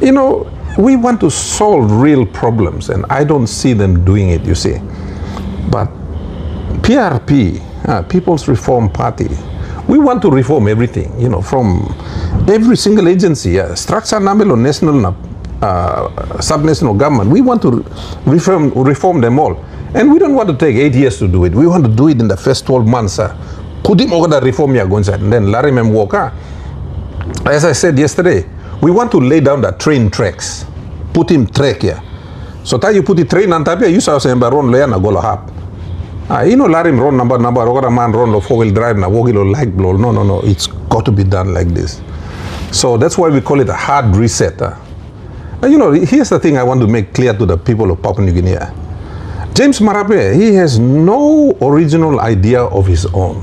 You know, we want to solve real problems and I don't see them doing it, you see. But PRP, People's Reform Party, we want to reform everything, you know, from every single agency, structure namelo national, subnational government. We want to reform them all. And we don't want to take 8 years to do it. We want to do it in the first 12 months. Could him over the reform ya going and then Larry Mem Walker. As I said yesterday, we want to lay down the train tracks. Put him track here. So that you put the train on top here, you saw saying run lay na go hap. You know Larry run number over man run the 4-wheel drive na wogilo like blow. No. It's got to be done like this. So that's why we call it a hard reset. And you know, here's the thing I want to make clear to the people of Papua New Guinea. James Marape, he has no original idea of his own.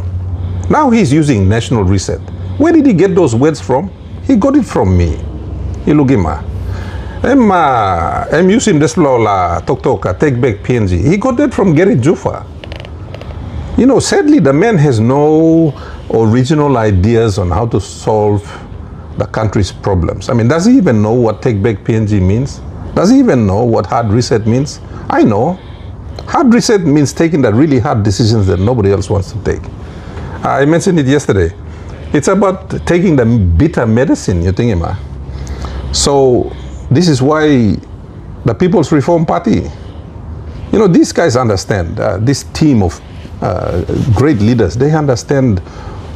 Now he's using national reset. Where did he get those words from? He got it from me. Ilugima. I'm using this law, Tok take back PNG. He got that from Gary Jufa. You know, sadly, the man has no original ideas on how to solve the country's problems. I mean, does he even know what take back PNG means? Does he even know what hard reset means? I know. Hard reset means taking the really hard decisions that nobody else wants to take. I mentioned it yesterday. It's about taking the bitter medicine, you think, Emma. So this is why the People's Reform Party, you know, these guys understand, this team of great leaders, they understand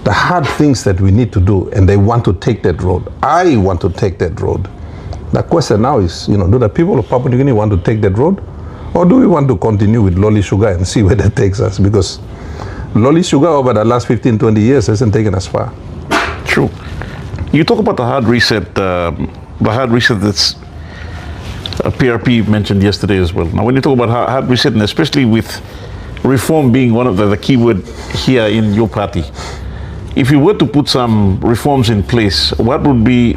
the hard things that we need to do, and they want to take that road. I want to take that road. The question now is, you know, do the people of Papua New Guinea want to take that road? Or do we want to continue with lolly sugar and see where that takes us? Because lolly sugar over the last 15, 20 years hasn't taken us far. True. You talk about the hard reset that's PRP mentioned yesterday as well. Now, when you talk about hard reset, and especially with reform being one of the key word here in your party, if you were to put some reforms in place, what would be,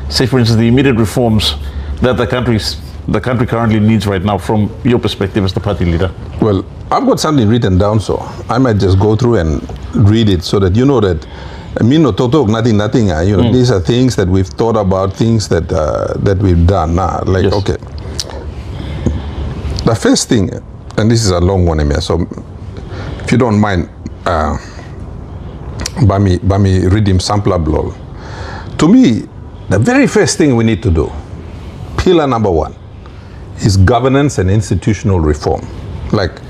say for instance, the immediate reforms that the country currently needs right now from your perspective as the party leader? Well, I've got something written down, so I might just go through and read it so that you know that nothing. You know, these are things that we've thought about, things that that we've done. Like, yes. Okay. The first thing, and this is a long one, Emir, so if you don't mind, by me reading sampler blow. To me, the very first thing we need to do, pillar number one, is governance and institutional reform. Like,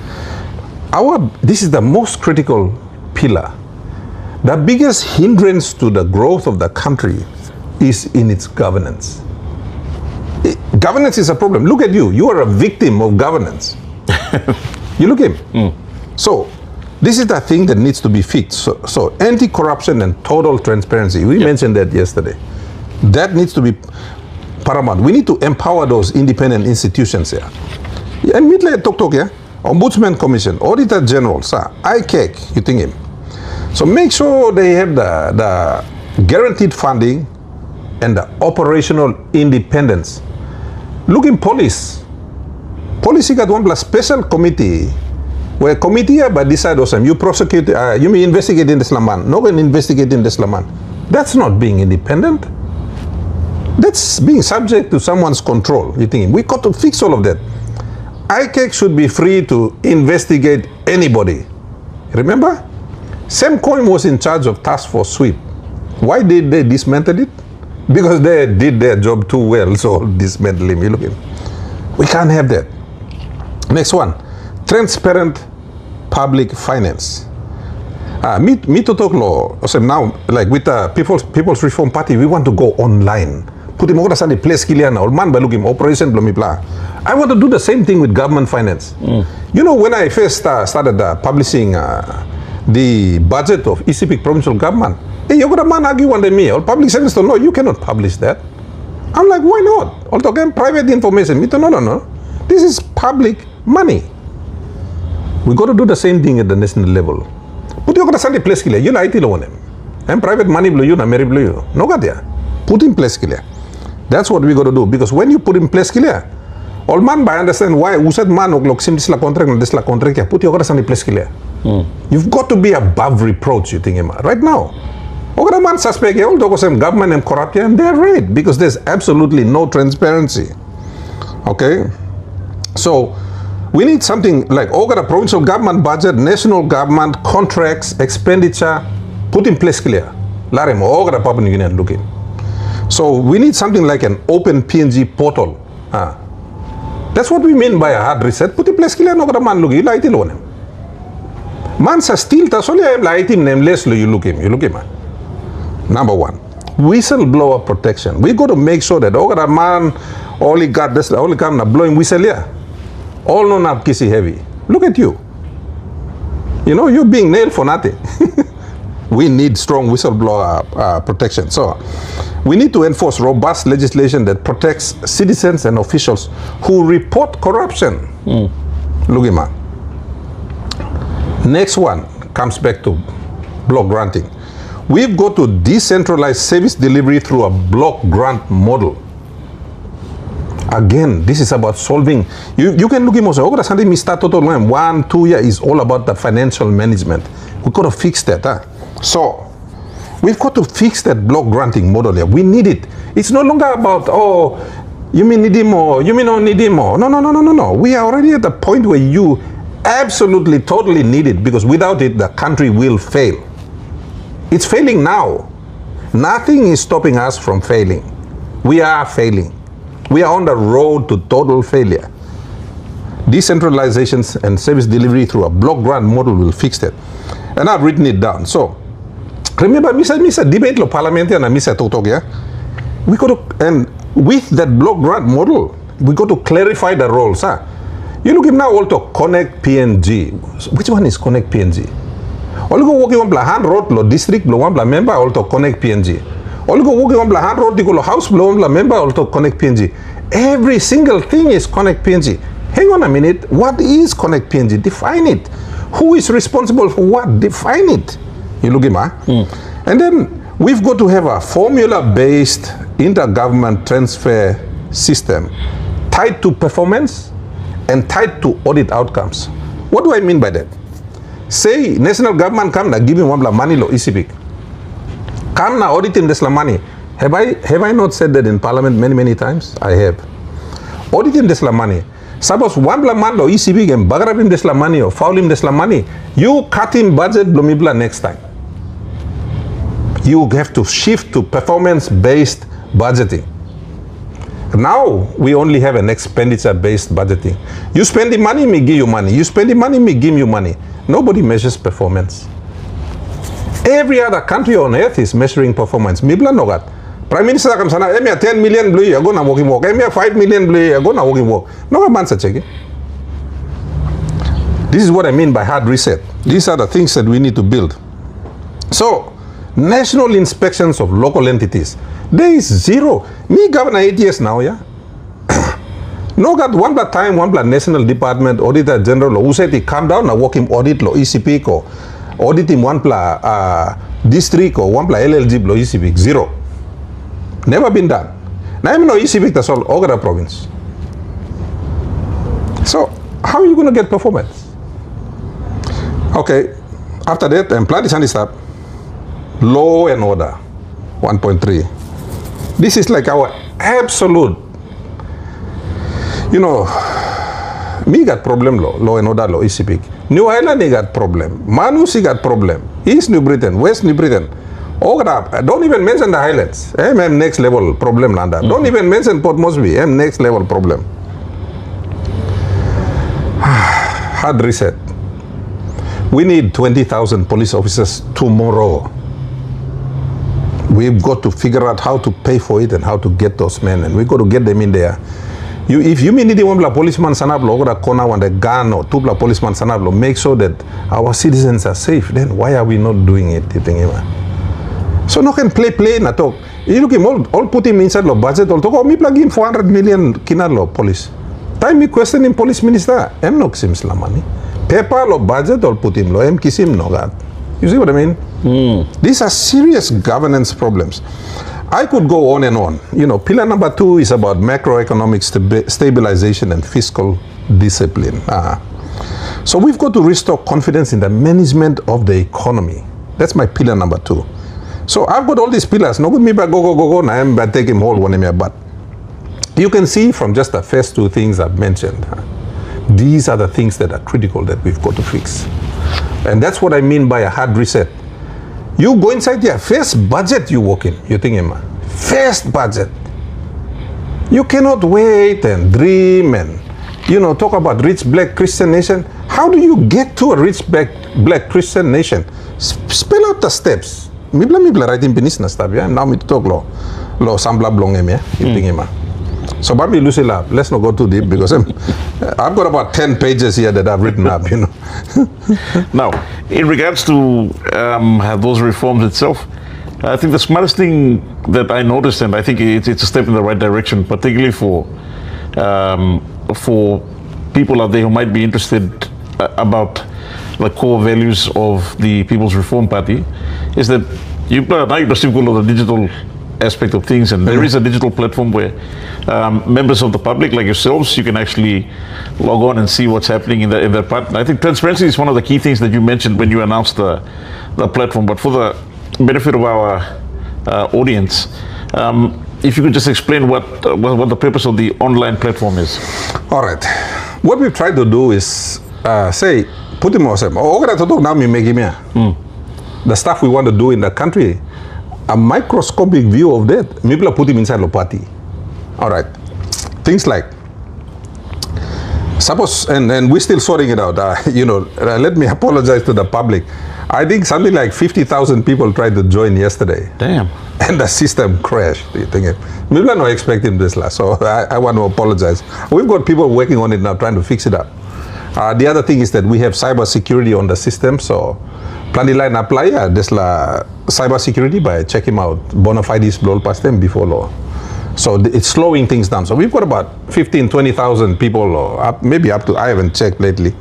this is the most critical pillar. The biggest hindrance to the growth of the country is in its governance. Governance is a problem. Look at you. You are a victim of governance. You look at him. So, this is the thing that needs to be fixed. So anti-corruption and total transparency. We mentioned that yesterday. That needs to be paramount. We need to empower those independent institutions here. And meet talk here. Ombudsman Commission, Auditor General, sir, ICAC, you think him. So make sure they have the guaranteed funding and the operational independence. Look in police. Police got one plus special committee where committee but decide also you prosecute, you may investigate in the Slaman. No one investigate in the Slaman. That's not being independent. That's being subject to someone's control. You think we got to fix all of that. ICAC should be free to investigate anybody. Remember? Sam Coyne was in charge of Task Force Sweep. Why did they dismantle it? Because they did their job too well, so dismantle him. You look at him. We can't have that. Next one, transparent public finance. Me to talk law. So now, like with the People's Reform Party, we want to go online. Put him over the place kilian or man by looking operation blah. I want to do the same thing with government finance. You know, when I first started publishing the budget of ECP provincial government, hey, you got a man argue one day me or public service no, you cannot publish that. I'm like, why not? Although private information, me to no. This is public money. We got to do the same thing at the national level. Put you got a Sunday place killer, you know IT loan him. And private money blue you, na Mary blue you. No got there. Put in place killer. That's what we got to do, because when you put in place killer, all man by understand why usad man og sim this la contract and this la contract ya put you got a Sunday place killer. You've got to be above reproach, you think, Emma. Right now. Okay, man suspect all the government and corrupt and they're right because there's absolutely no transparency. Okay? So we need something like the provincial government budget, national government, contracts, expenditure, put in place clear. Laremo, the Papua New Guinea looking. So we need something like an open PNG portal. That's what we mean by a hard reset. Put in place clear, no man look, you like it on him. Man sa still ta solely I like him nameless you look him. Number one, whistleblower protection. We got to make sure that the man only got this, only come na blowing whistle here. All no not kissy heavy. Look at you. You know, you're being nailed for nothing. We need strong whistleblower protection. So we need to enforce robust legislation that protects citizens and officials who report corruption. Look him. Next one comes back to block granting. We've got to decentralize service delivery through a block grant model. Again, this is about solving. You can look at most. Ogra Sandy Mr. Total 1, 2 years is all about the financial management. We've got to fix that. So we've got to fix that block granting model here. We need it. It's no longer about, oh, you mean need more, you mean don't need more. No. We are already at the point where you absolutely, totally need it, because without it, the country will fail. It's failing now. Nothing is stopping us from failing. We are failing. We are on the road to total failure. Decentralizations and service delivery through a block grant model will fix that. And I've written it down. So, remember, Mr. Debate lo Parliament and Mr. Totok, yeah? We got to, and with that block grant model, we got to clarify the roles. You look at now also Connect PNG. Which one is Connect PNG? All go working on hand road lo district lo one member also Connect PNG. All go working on hand road lo house lo one member also Connect PNG. Every single thing is Connect PNG. Hang on a minute. What is Connect PNG? Define it. Who is responsible for what? Define it. You look at me. And then we've got to have a formula-based intergovernment transfer system tied to performance and tied to audit outcomes. What do I mean by that? Say national government come na give him one money lo ECB. Come na audit him this money. Have I not said that in Parliament many times? I have. Audit him this money. Suppose one man lo ECB and bagrab him this money or foul him this money. You cut him budget blomibla next time. You have to shift to performance-based budgeting. Now we only have an expenditure-based budgeting. You spend the money, me give you money. You spend the money, me give you money. Nobody measures performance. Every other country on earth is measuring performance. Mibla nogat. Prime Minister comes sana, emia 10 million blue, you go na walking walk. Emia 5 million blue, you go na walking walk. No man such again. This is what I mean by hard reset. These are the things that we need to build. So, national inspections of local entities. There is zero. Me governor 8 years now, yeah. No got one blood time, one blood national department, auditor general, who said he come down and work him audit lo ECP ko, audit him one blood district or one blood LLG lo ECP, zero. Never been done. Now I'm no ECP that's all Ogada province. So how are you going to get performance? Okay, after that, employee is start. Law and order, 1.3. This is like our absolute, you know, me got problem law and order law ECP. New Ireland he got problem. Manus he got problem. East New Britain, West New Britain. Don't even mention the Highlands. Next level problem landa. Don't even mention Port Moresby. Next level problem. Hard reset. We need 20,000 police officers tomorrow. We've got to figure out how to pay for it and how to get those men, and we've got to get them in there. If you need one policeman sanablo, or a corner one the gun or two policeman sanablo, make sure that our citizens are safe. Then why are we not doing it? So no can play na talk. You look him all put him inside the budget. All talk. Oh, me plug him 400 million kinalo police. Time me question him police minister. Em no kisim money. Paper lo budget all put him lo em kisim no god. You see what I mean? These are serious governance problems. I could go on and on. You know, pillar number 2 is about macroeconomic stabilization and fiscal discipline. So we've got to restore confidence in the management of the economy. That's my pillar number 2. So I've got all these pillars. No good me back go. Now I'm back take him whole one in my butt. You can see from just the first 2 things I've mentioned. These are the things that are critical that we've got to fix. And that's what I mean by a hard reset. You go inside your first budget you work in. You think, first budget. You cannot wait and dream and, you know, talk about rich black Christian nation. How do you get to a rich black Christian nation? Spell out the steps. Mibla writing penis na stuff, yeah? Now me to talk lo sambla blong em, yeah? You think, So Bobby Lucy Lab, let's not go too deep because I've got about 10 pages here that I've written up, you know. Now, in regards to those reforms itself, I think the smartest thing that I noticed, and I think it's a step in the right direction, particularly for people out there who might be interested about the core values of the People's Reform Party is that now you're typical of the digital aspect of things, and there is a digital platform where members of the public like yourselves, you can actually log on and see what's happening in that part. And I think transparency is one of the key things that you mentioned when you announced the platform. But for the benefit of our audience, if you could just explain what the purpose of the online platform is. All right. What we've tried to do is say, put him the stuff we want to do in the country, a microscopic view of that, people put him inside the party. All right. Things like, suppose, and we're still sorting it out, let me apologize to the public. I think something like 50,000 people tried to join yesterday. Damn. And the system crashed. People are not expecting this last, so I want to apologize. We've got people working on it now, trying to fix it up. The other thing is that we have cyber security on the system, so plenty line apply this la cyber security by checking out bona fides blow past them before law. So it's slowing things down. So we've got about 20,000 people, or maybe up to, I haven't checked lately.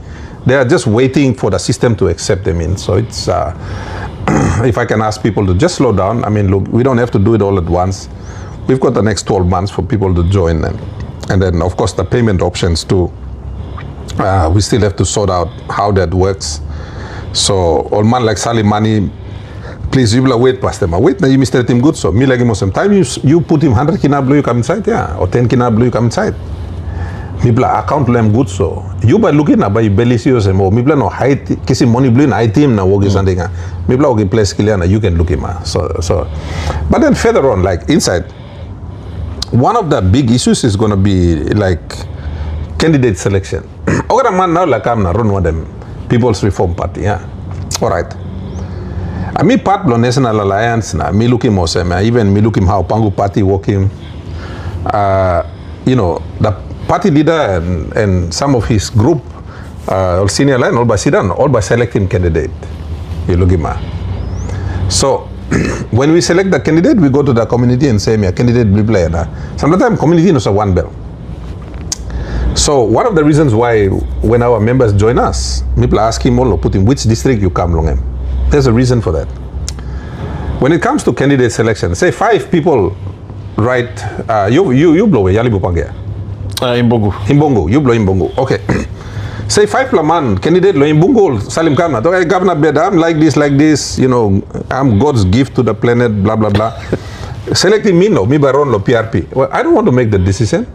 They are just waiting for the system to accept them in. So it's, if I can ask people to just slow down, I mean, look, we don't have to do it all at once. We've got the next 12 months for people to join them. And then, of course, the payment options too. We still have to sort out how that works. So, all man like Sally Money, please, you will wait past them. Wait, now you Mr. Tim good. So, me like him some time, you put him 100 kina blue, you come inside, yeah, or 10 kina blue, you come inside. Mibla account lem good so you by looking na by belisios and more mibla no height kisi money blue na item na wogi something mibla wogi place kiliana you can look him so but then further on like inside one of the big issues is going to be like candidate selection. Ogara man now like I'm na run one them People's Reform Party, yeah. All right. I mean part of National Alliance na me looking more even me looking how Pangu Party working the party leader and some of his group, senior line, all by sit-down, all by selecting candidate. You look him. So when we select the candidate, we go to the community and say, "Me candidate will play." Sometimes community knows a one bell. So one of the reasons why when our members join us, people ask him all, put him which district you come along him. There's a reason for that. When it comes to candidate selection, say 5 people write, you blow a Yalibu Pangia. Imbongo, you blow Imbongo. Okay. Say 5 laman candidate lo Imbongo Salim Kama. Okay, Governor Bed, I'm like this, I'm God's gift to the planet, blah blah blah. Selecting me no, me baron lo PRP. Well, I don't want to make the decision.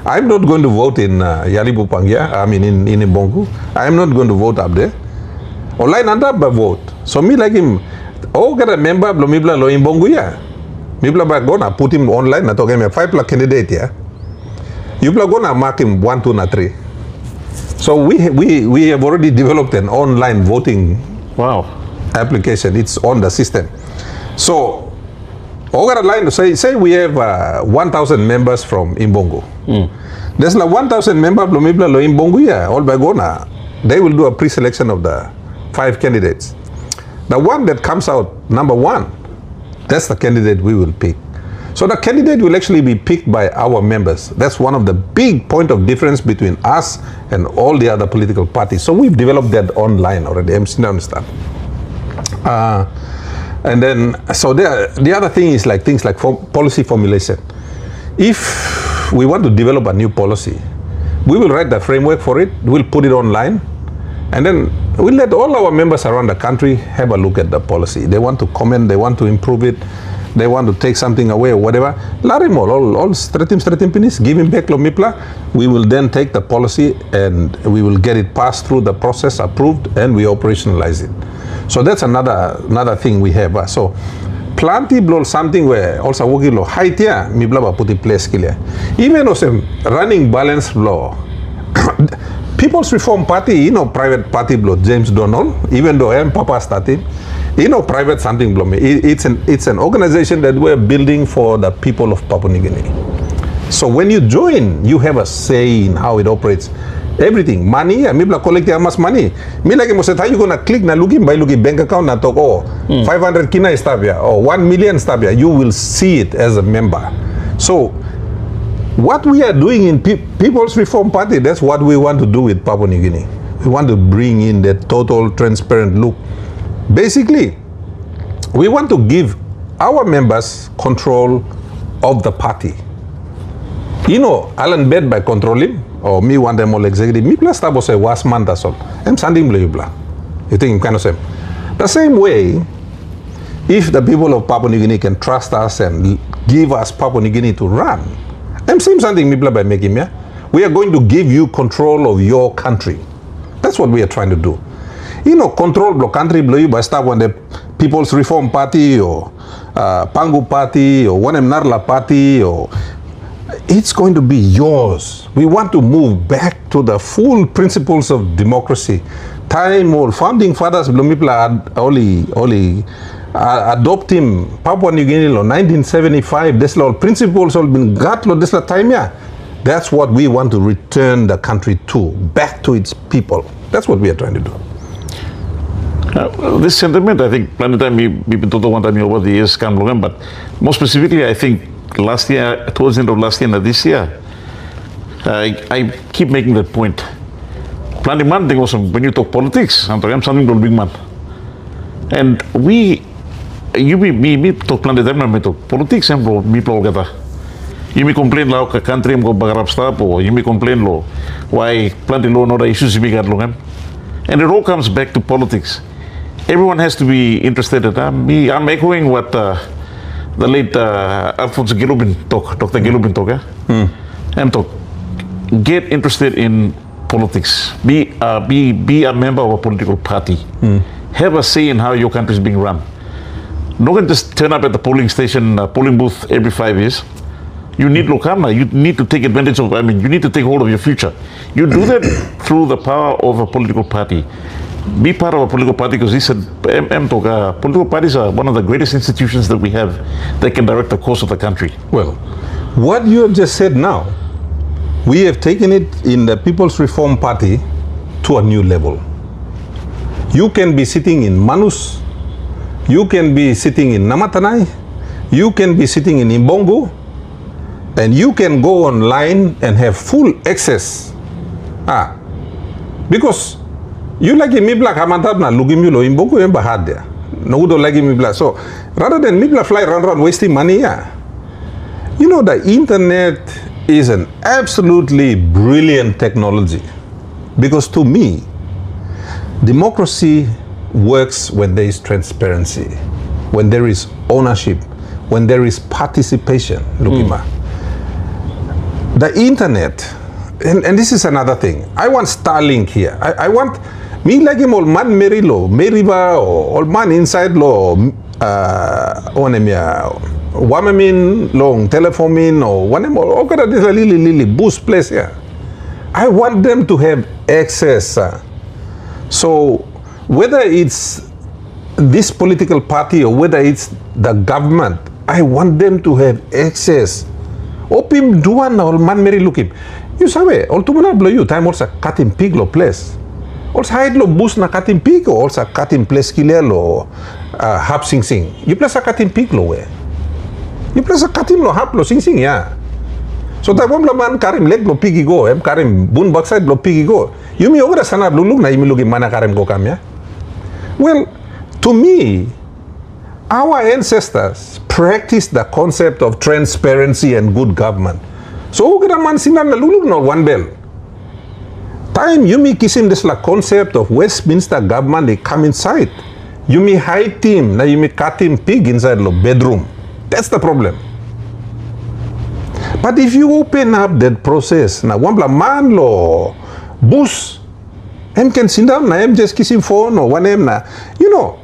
I'm not going to vote in Yalibu Pangia, I mean in Imbongo. I'm not going to vote up there. Online and up vote. So me like him, get a member lo mibla lo Imbongo ya. Mibla ba gonna put him online na toge me 5 candidate ya. You are going to mark him 1, 2, and 3. So we have already developed an online voting application. It's on the system. So over a line, say we have 1,000 members from Imbongo. There's like 1,000 members from Imbongo, yeah, all by Gona. They will do a pre-selection of the 5 candidates. The one that comes out number 1, that's the candidate we will pick. So the candidate will actually be picked by our members. That's one of the big point of difference between us and all the other political parties. So we've developed that online already. Understand? And then, so the other thing is like things like policy formulation. If we want to develop a new policy, we will write the framework for it. We'll put it online, and then we'll let all our members around the country have a look at the policy. They want to comment. They want to improve it. They want to take something away or whatever. Let him all stratim pinis, give him back Lomipla. We will then take the policy and we will get it passed through the process, approved, and we operationalize it. So that's another thing we have. So plenty blow something where also working law height here, mi blaba put in place clear. Even also running balance law. People's Reform Party, private party blow James Donald, even though I am Papa started. Private something blow me. It's an organization that we're building for the people of Papua New Guinea. So when you join, you have a say in how it operates. Everything, money, me bla collect amas money. Me like mo how you gonna click na looking by looking bank account na talk 500 kina stabia or 1 million stabia. You will see it as a member. So What we are doing in People's Reform Party, that's what we want to do with Papua New Guinea. We want to bring in the total transparent look. Basically, we want to give our members control of the party. You know, Alan Bed by controlling, or me want them all executive, me plus tabo say was man that's all. I'm sending blue blah. You think kind of same. The same way, if the people of Papua New Guinea can trust us and give us Papua New Guinea to run, I'm saying something me by making me. We are going to give you control of your country. That's what we are trying to do. You know, control the country blue by start when the People's Reform Party or Pangu Party or Wanem Narla Party or it's going to be yours. We want to move back to the full principles of democracy. Time old founding fathers Blumipla only adopting Papua New Guinea law 1975. This law principles all been got law this time yeah. That's what we want to return the country to, back to its people. That's what we are trying to do. This sentiment, I think, plenty of time we've been told one time over the years, but more specifically, I think last year, towards the end of last year and this year, I keep making that point. Plenty man thing also when you talk politics, I'm something called big man. And me talk plenty time, me talk politics, and me play you may complain like a country go bagarap stop, or you may complain law why plenty law and other issues be got long. And it all comes back to politics. Everyone has to be interested. I'm echoing what the late Alphonse Gilubin talk, Dr. Gilubin talk, and talk. Get interested in politics. Be a member of a political party. Have a say in how your country is being run. Don't just turn up at the polling station, polling booth every 5 years. You need Lokama. You need to take advantage of. You need to take hold of your future. You do that through the power of a political party. Be part of a political party because he said, political parties are one of the greatest institutions that we have that can direct the course of the country. Well, what you have just said now, we have taken it in the People's Reform Party to a new level. You can be sitting in Manus, you can be sitting in Namatanai, you can be sitting in Imbongo, and you can go online and have full access. Because you like me black Hamantabna, Lugimilo, Imbongo, and Bahadia. No, don't like me black. So rather than me black fly around wasting money, you know, the internet is an absolutely brilliant technology. Because to me, democracy works when there is transparency, when there is ownership, when there is participation. Lukima. The internet, and this is another thing. I want Starlink here. I want me like him old man Merilo, Meriva, or old man inside law, Wamamin, long telephoning, or one more. Okay, that is a lily boost place here. I want them to have access. So whether it's this political party or whether it's the government, I want them to have access. Opim duan or man meri lookim. You sabe, all tumana blow you time also cutting pig lo place. Also hide lo boost na cutting pig or also cutting place killer lo hap sing sing. You place a cutting pig lo we. You place a cutting lo hap lo sing sing yeah. So that one man karim leg lo piggy go, em karim bun backside lo piggy go. You me over sana blue na imi looking mana karim go kam yeah. Well, to me, our ancestors practiced the concept of transparency and good government. So, man sinan na lulug no one bell. Time you me kisim this la concept of Westminster government, they come inside. You me hide him, now you me cut him pig inside the bedroom. That's the problem. But if you open up that process, na one man lo bus, em can sit down, na em just kiss him phone or one em na, you know.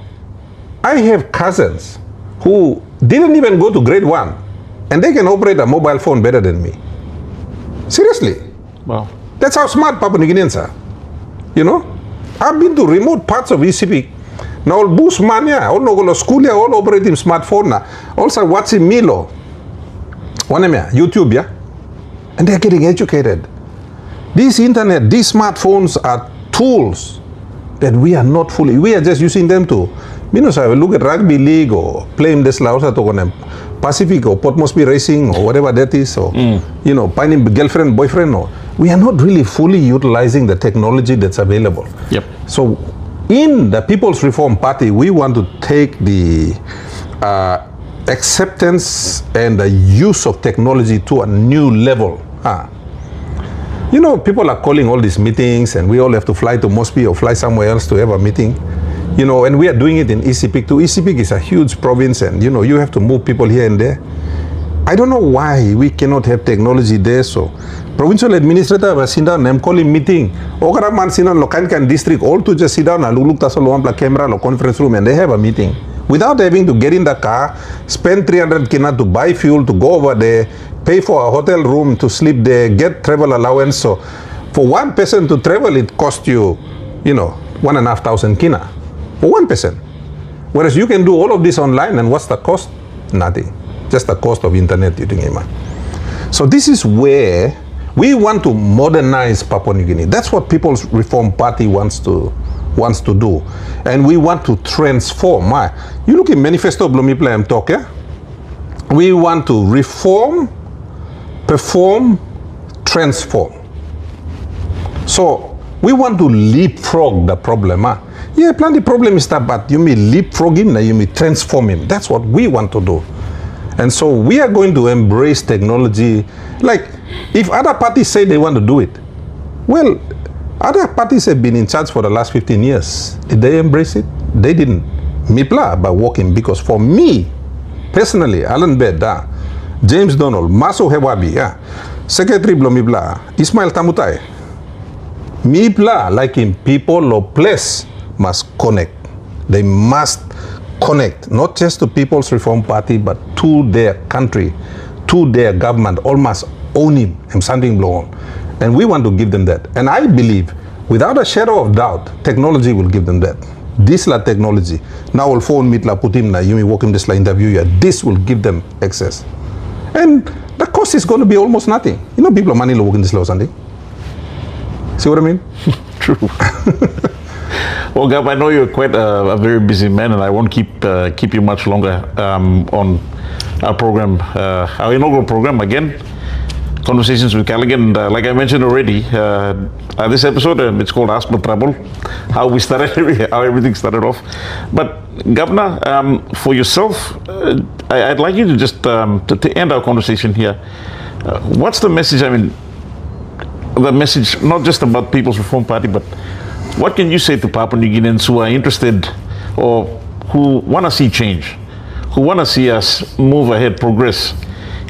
I have cousins who didn't even go to grade 1 and they can operate a mobile phone better than me. Seriously. Wow. That's how smart Papua New Guineans are. You know? I've been to remote parts of ECP. Now all boost mania, all no go to school, all operating smartphone na. Also watching Milo. One YouTube, yeah? And they're getting educated. This internet, these smartphones are tools that we are not fully, we are just using them to, you know, so look at rugby league or playing this lausa to Pacific or Port Moresby Racing or whatever that is, or you know, finding girlfriend, boyfriend, or we are not really fully utilizing the technology that's available. Yep. So in the People's Reform Party, we want to take the acceptance and the use of technology to a new level. You know, people are calling all these meetings and we all have to fly to Moresby or fly somewhere else to have a meeting. You know, and we are doing it in ECPIC too. ECPIC is a huge province and, you know, you have to move people here and there. I don't know why we cannot have technology there. So, provincial administrator was sit down and calling meeting. Okara man sit down, Lokankan district, all to just sit down and look at the camera or conference room and they have a meeting. Without having to get in the car, spend 300 kina to buy fuel, to go over there, pay for a hotel room to sleep there, get travel allowance. So, for one person to travel, it costs you, you know, 1,500 kina. For one person. Whereas you can do all of this online, and what's the cost? Nothing. Just the cost of internet you think, man. So this is where we want to modernize Papua New Guinea. That's what People's Reform Party wants to do. And we want to transform. You look in Manifesto Blomipla I'm talking. We want to reform, perform, transform. So we want to leapfrog the problem. Yeah, plenty problem is that, but you may leapfrog him, you may transform him. That's what we want to do. And so we are going to embrace technology. Like, if other parties say they want to do it, well, other parties have been in charge for the last 15 years. Did they embrace it? They didn't. Mipla by walking, because for me, personally, Alan Beda, James Donald, Maso Hewabi, Secretary Blomibla, Ismail Tamutai, Mipla, like in people or place, must connect. They must connect, not just to People's Reform Party, but to their country, to their government. All must own him and something blow on. And we want to give them that. And I believe, without a shadow of doubt, technology will give them that. This la technology. Now will phone meet la put him na you may walk him this la interview ya. This will give them access. And the cost is going to be almost nothing. You know, people are money to walk in this law Sunday. See what I mean? True. Well, Gab, I know you're quite a very busy man, and I won't keep you much longer on our program, our inaugural program again, Conversations with Kaligan. And like I mentioned already, this episode, it's called Ask for Trabol, how we started, how everything started off. But Governor, for yourself, I'd like you to just to end our conversation here. What's the message? I mean, the message not just about People's Reform Party, but what can you say to Papua New Guineans who are interested or who want to see change, who want to see us move ahead, progress?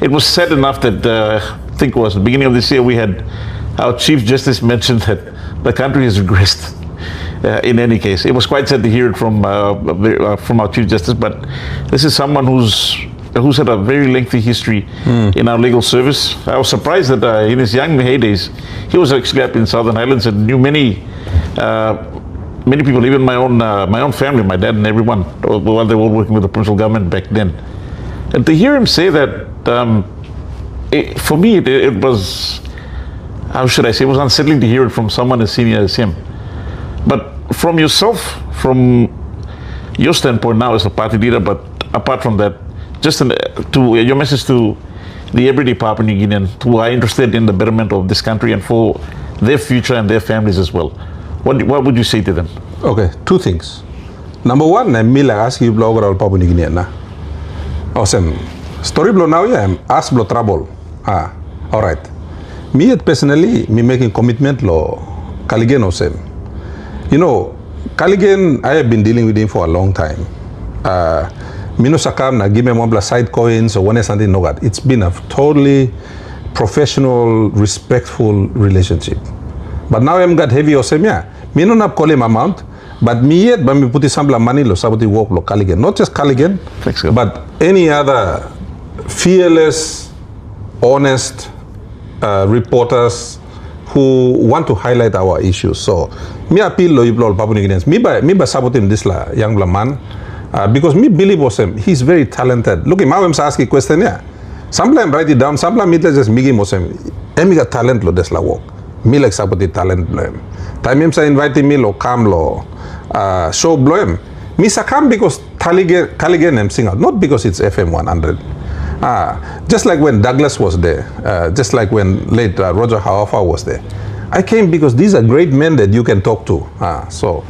It was sad enough that I think it was the beginning of this year we had our Chief Justice mentioned that the country has regressed. In any case, it was quite sad to hear it from our Chief Justice, but this is someone who's had a very lengthy history in our legal service. I was surprised that in his young heydays, he was actually up in Southern Highlands and knew many people, even my own family, my dad and everyone, while they were working with the provincial government back then. And to hear him say that, for me, it was, how should I say, it was unsettling to hear it from someone as senior as him. But from yourself, from your standpoint now as a party leader, but apart from that, just to your message to the everyday Papua New Guinean who are interested in the betterment of this country and for their future and their families as well, what would you say to them? Okay, two things. Number one, I'm ask you blogger or Papua New Guinean. Awesome. Story blow now, yeah, ask blow trouble. All right. Me personally, me making commitment law, Kaligan awesome. You know, Kaligan, I have been dealing with him for a long time. Mino Sakam na give me one side coins or one something no that. It's been a totally professional, respectful relationship. But now I'm got heavy or semia. Me no not call him amount, but me yet but me put some money lo saboti work lo Kaligan. Not just Kaligan, but any other fearless, honest reporters who want to highlight our issues. So me appeal lo iblo Papua New Guineans. Me by saboting this la young man. Because me believe was him, he's very talented. Look, I am asking question yeah. Sometimes write it down, sometimes me just migi was him. Emi got talent lo des la work. Me like saboti talent lo him. Time him say invite me lo come lo show blow him. Me sa come because Kaligan am sing out, not because it's FM 100. Just like when Douglas was there, just like when late Roger Hawafa was there. I came because these are great men that you can talk to. So,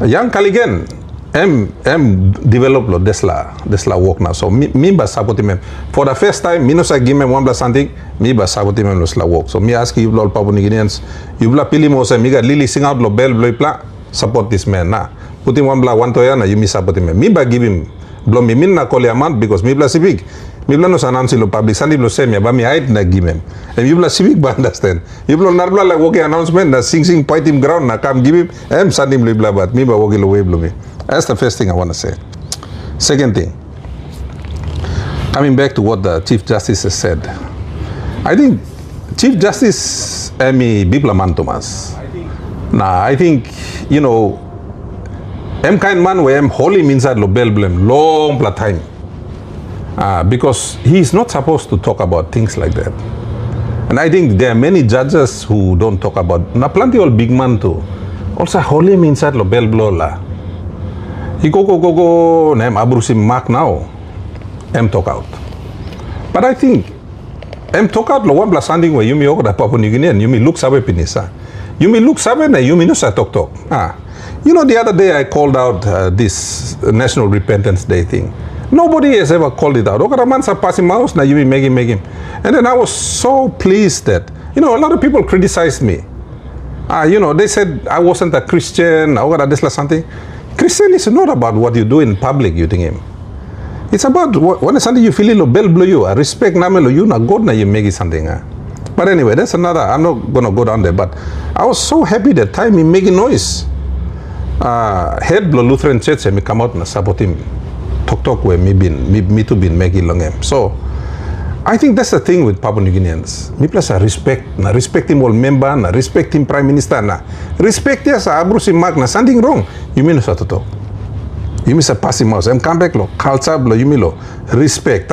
young Kaligan, I'm developed lo desla work now. So me ba support him. For the first time, me no say give me one plus something. Me ba support him lo work. So me ask you all Papua New Guineans, you bla pili mo say me got Lily sing out lo bell blow pla support this man na. Put him one bla one toya na you me support him. Me ba give him blow me min na call amount because me bla civic. Me bla no announce lo public sandi blo say me ba me height na give him. And you bla civic ba understand. You bla nar bla like working announcement na sing point him ground na come give him. Sandi him bla but me ba working lo way blow me. That's the first thing I want to say. Second thing, coming back to what the Chief Justice has said, I think Chief Justice Emi Biplaman Thomas. Now, I think, you know, I'm kind man where I'm holding inside lo bell blame long time. Because he is not supposed to talk about things like that. And I think there are many judges who don't talk about, na plenty old big man too. Also holding him inside lo bell blow la. He go, name abrusim mark now. Talk out. But I think talk out lo one plus something where you may over the Papua New Guinea and you may look sabe pinisa. You may look sabe na you may no sa talk. You know, the other day I called out this National Repentance Day thing. Nobody has ever called it out. Okay, the man's passing mouse na you may make him. And then I was so pleased that, you know, a lot of people criticized me. You know, they said I wasn't a Christian, or this or something. Christian is not about what you do in public, you think him. It's about when something you feel it bell blow you, respect namelo you na God na you make it something. But anyway, that's another, I'm not gonna go down there, but I was so happy that time he making noise. Head blow Lutheran Church and me come out and support him. Talk where me too been making long him. So I think that's the thing with Papua New Guineans. Me plus a respect him all member, na respect him prime minister, na respect yes abrusi mark na something wrong. You mean so to talk. You mean a passing mouse. I'm come back lo culture lo you mean lo respect.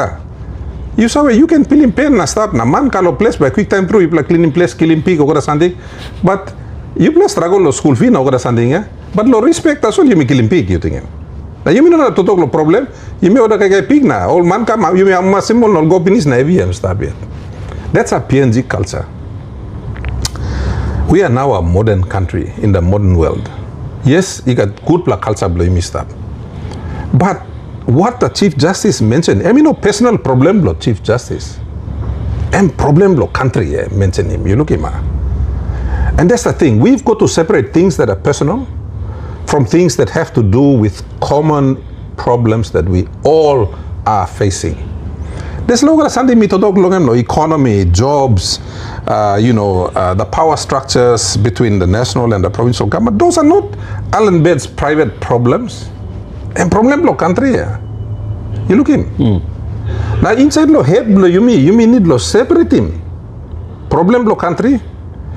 You saw you can peel him pen na stop na man kalo place by quick time through you like cleaning place killing pig or something. But you plus struggle lo school fee na or something yeah. But lo respect that's all you mean killing pig you think him. Now you mean not to talk lo problem. You may order kaya pig na. All man come you may amma symbol no go finish na EVM stop yet. That's a PNG culture. We are now a modern country in the modern world. Yes, you got good culture blow you stop. But what the Chief Justice mentioned, I mean no personal problem blow Chief Justice. And problem blow country mention him. You look him. And that's the thing. We've got to separate things that are personal from things that have to do with common problems that we all are facing. There's something economy, jobs, the power structures between the national and the provincial government. Those are not Alan Bed's private problems. And problem blow country. You look him. Now inside lo head blow you mean need lo separate him. Problem blow country.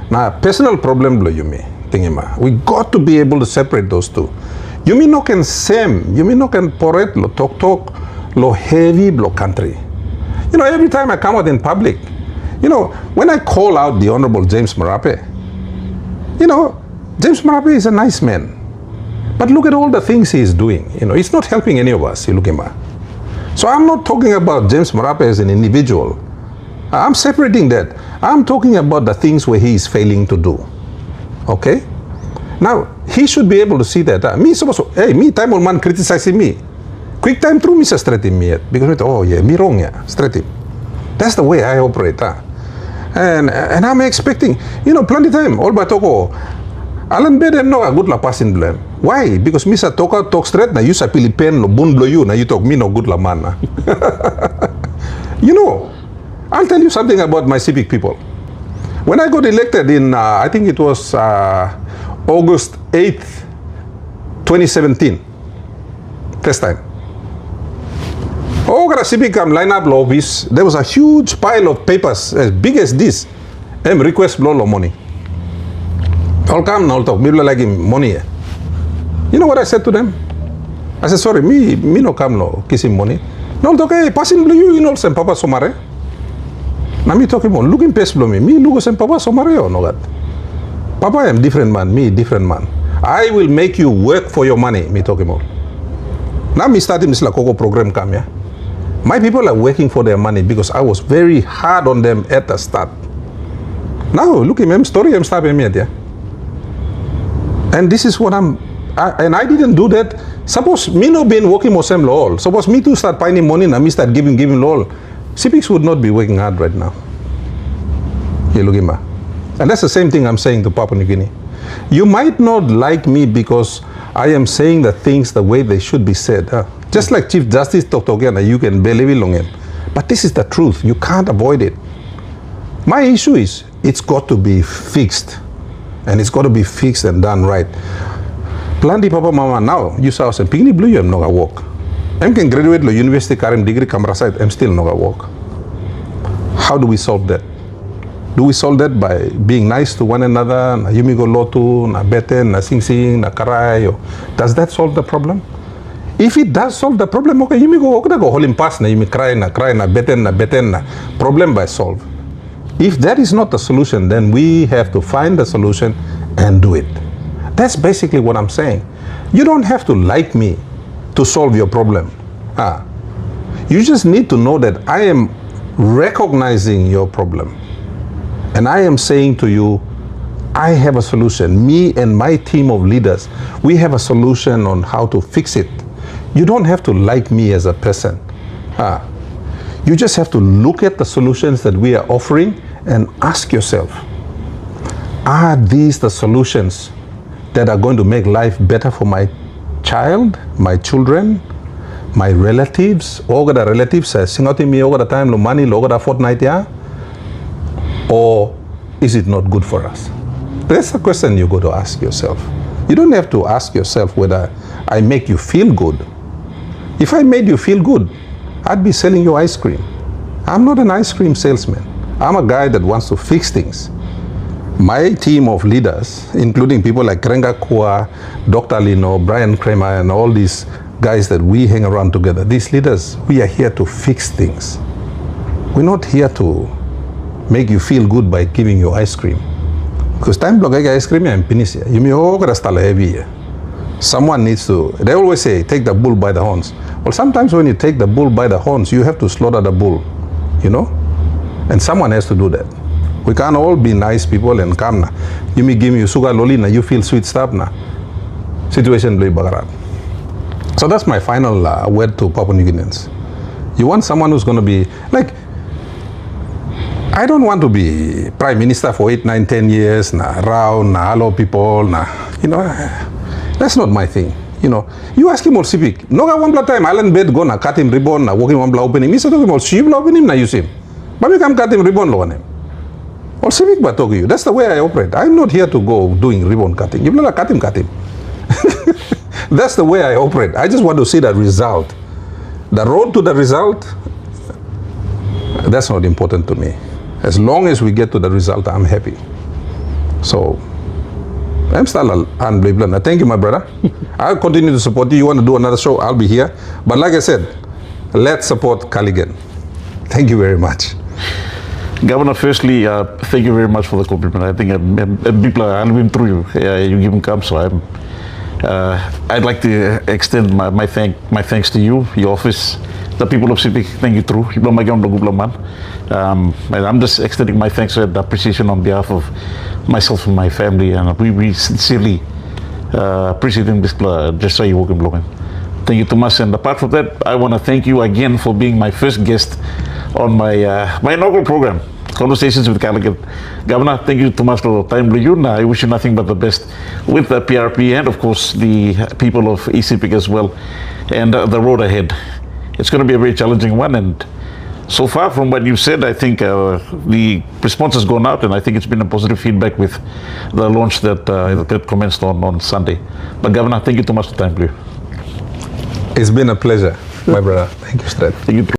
Now personal problem blow you mean. We got to be able to separate those two. You mean no can same, you mean no can porret lo talk lo heavy blow country. You know, every time I come out in public, you know, when I call out the Honorable James Marape, you know, James Marape is a nice man. But look at all the things he is doing. You know, he's not helping any of us, you look him. So I'm not talking about James Marape as an individual. I'm separating that. I'm talking about the things where he is failing to do. Okay? Now, he should be able to see that. Me supposed to, hey, me time old man criticizing me. Quick time through me sa straight him yet. Because oh yeah, me wrong yeah, straight him. That's the way I operate. And I'm expecting, you know, plenty time, all by toko. Alan Bed no a good la passing blame. Why? Because me sa talk straight na you sa Philippine no bun blow you na you talk me no good la man. You know, I'll tell you something about my civic people. When I got elected in, I think it was August 8th, 2017, first time. Oh, civic line up office, there was a huge pile of papers as big as this. Request blow money. All come now, talk. Me like him money. You know what I said to them? I said, sorry, me no come no kiss him money. No, talk, hey, passing blue you know, some papa somare. Now me talking about looking pest blow me look some papa somare or no that. Papa I am different man, me different man. I will make you work for your money, me talking about. Now me starting this like Coco program come here. My people are working for their money because I was very hard on them at the start. Now, look at me, story, I'm stopping me, yeah. And this is what and I didn't do that. Suppose me not been working for some law. Suppose me to start finding money and me start giving law. CPX would not be working hard right now. You look at me. And that's the same thing I'm saying to Papua New Guinea. You might not like me because I am saying the things the way they should be said. Just like Chief Justice talked again, you can believe it on him. But this is the truth. You can't avoid it. My issue is, it's got to be fixed. And it's got to be fixed and done right. Planti Papa Mama now, you saw some piggy blue, I'm not gonna walk. I can graduate the university Karim degree camera site, I'm still not gonna walk. How do we solve that? Do we solve that by being nice to one another? Na yumigo lotu, na beten, na sing sing, na karay. Does that solve the problem? If it does solve the problem, okay, yumigo go holding pass na yumi cry, na beten, na problem by solve. If that is not the solution, then we have to find the solution and do it. That's basically what I'm saying. You don't have to like me to solve your problem. You just need to know that I am recognizing your problem. And I am saying to you, I have a solution. Me and my team of leaders, we have a solution on how to fix it. You don't have to like me as a person. You just have to look at the solutions that we are offering and ask yourself, are these the solutions that are going to make life better for my child, my children, my relatives, all the relatives, singing me all the time, the money, all the fortnight, yeah? Or is it not good for us? That's the question you got to ask yourself. You don't have to ask yourself whether I make you feel good. If I made you feel good, I'd be selling you ice cream. I'm not an ice cream salesman. I'm a guy that wants to fix things. My team of leaders, including people like Krenga Kua, Dr. Lino, Brian Kramer, and all these guys that we hang around together, these leaders, we are here to fix things. We're not here to make you feel good by giving you ice cream. Because time block ice cream and pinisia. You may all got a heavy. Someone needs to, they always say, take the bull by the horns. Well, sometimes when you take the bull by the horns, you have to slaughter the bull, you know? And someone has to do that. We can't all be nice people and come na. You may give me sugar loli na, you feel sweet stuff na. Situation blue bagarat. So that's my final word to Papua New Guineans. You want someone who's going to be, like, I don't want to be prime minister for 8, 9, 10 years, na round, na hello people, na, you know, that's not my thing. You know, you ask him all civic. No one time, Alan bed go na cut him ribbon, na walking one blow opening. Me say to him all sheep blow opening, na use him. But we can cut him ribbon low on him. All civic but talk to you. That's the way I operate. I'm not here to go doing ribbon cutting. If not cut him, cut him. That's the way I operate. I just want to see the result. The road to the result, that's not important to me. As long as we get to the result, I'm happy. So, I'm still unbelievable. Thank you, my brother. I'll continue to support you. You want to do another show, I'll be here. But like I said, let's support Kaligan. Thank you very much. Governor, firstly, thank you very much for the compliment. I think people are been through you. You give them come, so I'd like to extend my thanks to you, your office, the people of City. Thank you through. And I'm just extending my thanks and appreciation on behalf of myself and my family, and we sincerely appreciate this just so you welcome blowing. Thank you too much. And apart from that, I want to thank you again for being my first guest on my my inaugural program, Conversations with Kaligan. Governor, thank you too much for the time. I wish you nothing but the best with the PRP and of course the people of ECPIC as well, and the road ahead. It's going to be a very challenging one, and so far from what you've said, I think the response has gone out, and I think it's been a positive feedback with the launch that commenced on Sunday. But Governor, thank you too much for the time. It's been a pleasure, my brother. Thank you, Strat. Thank you.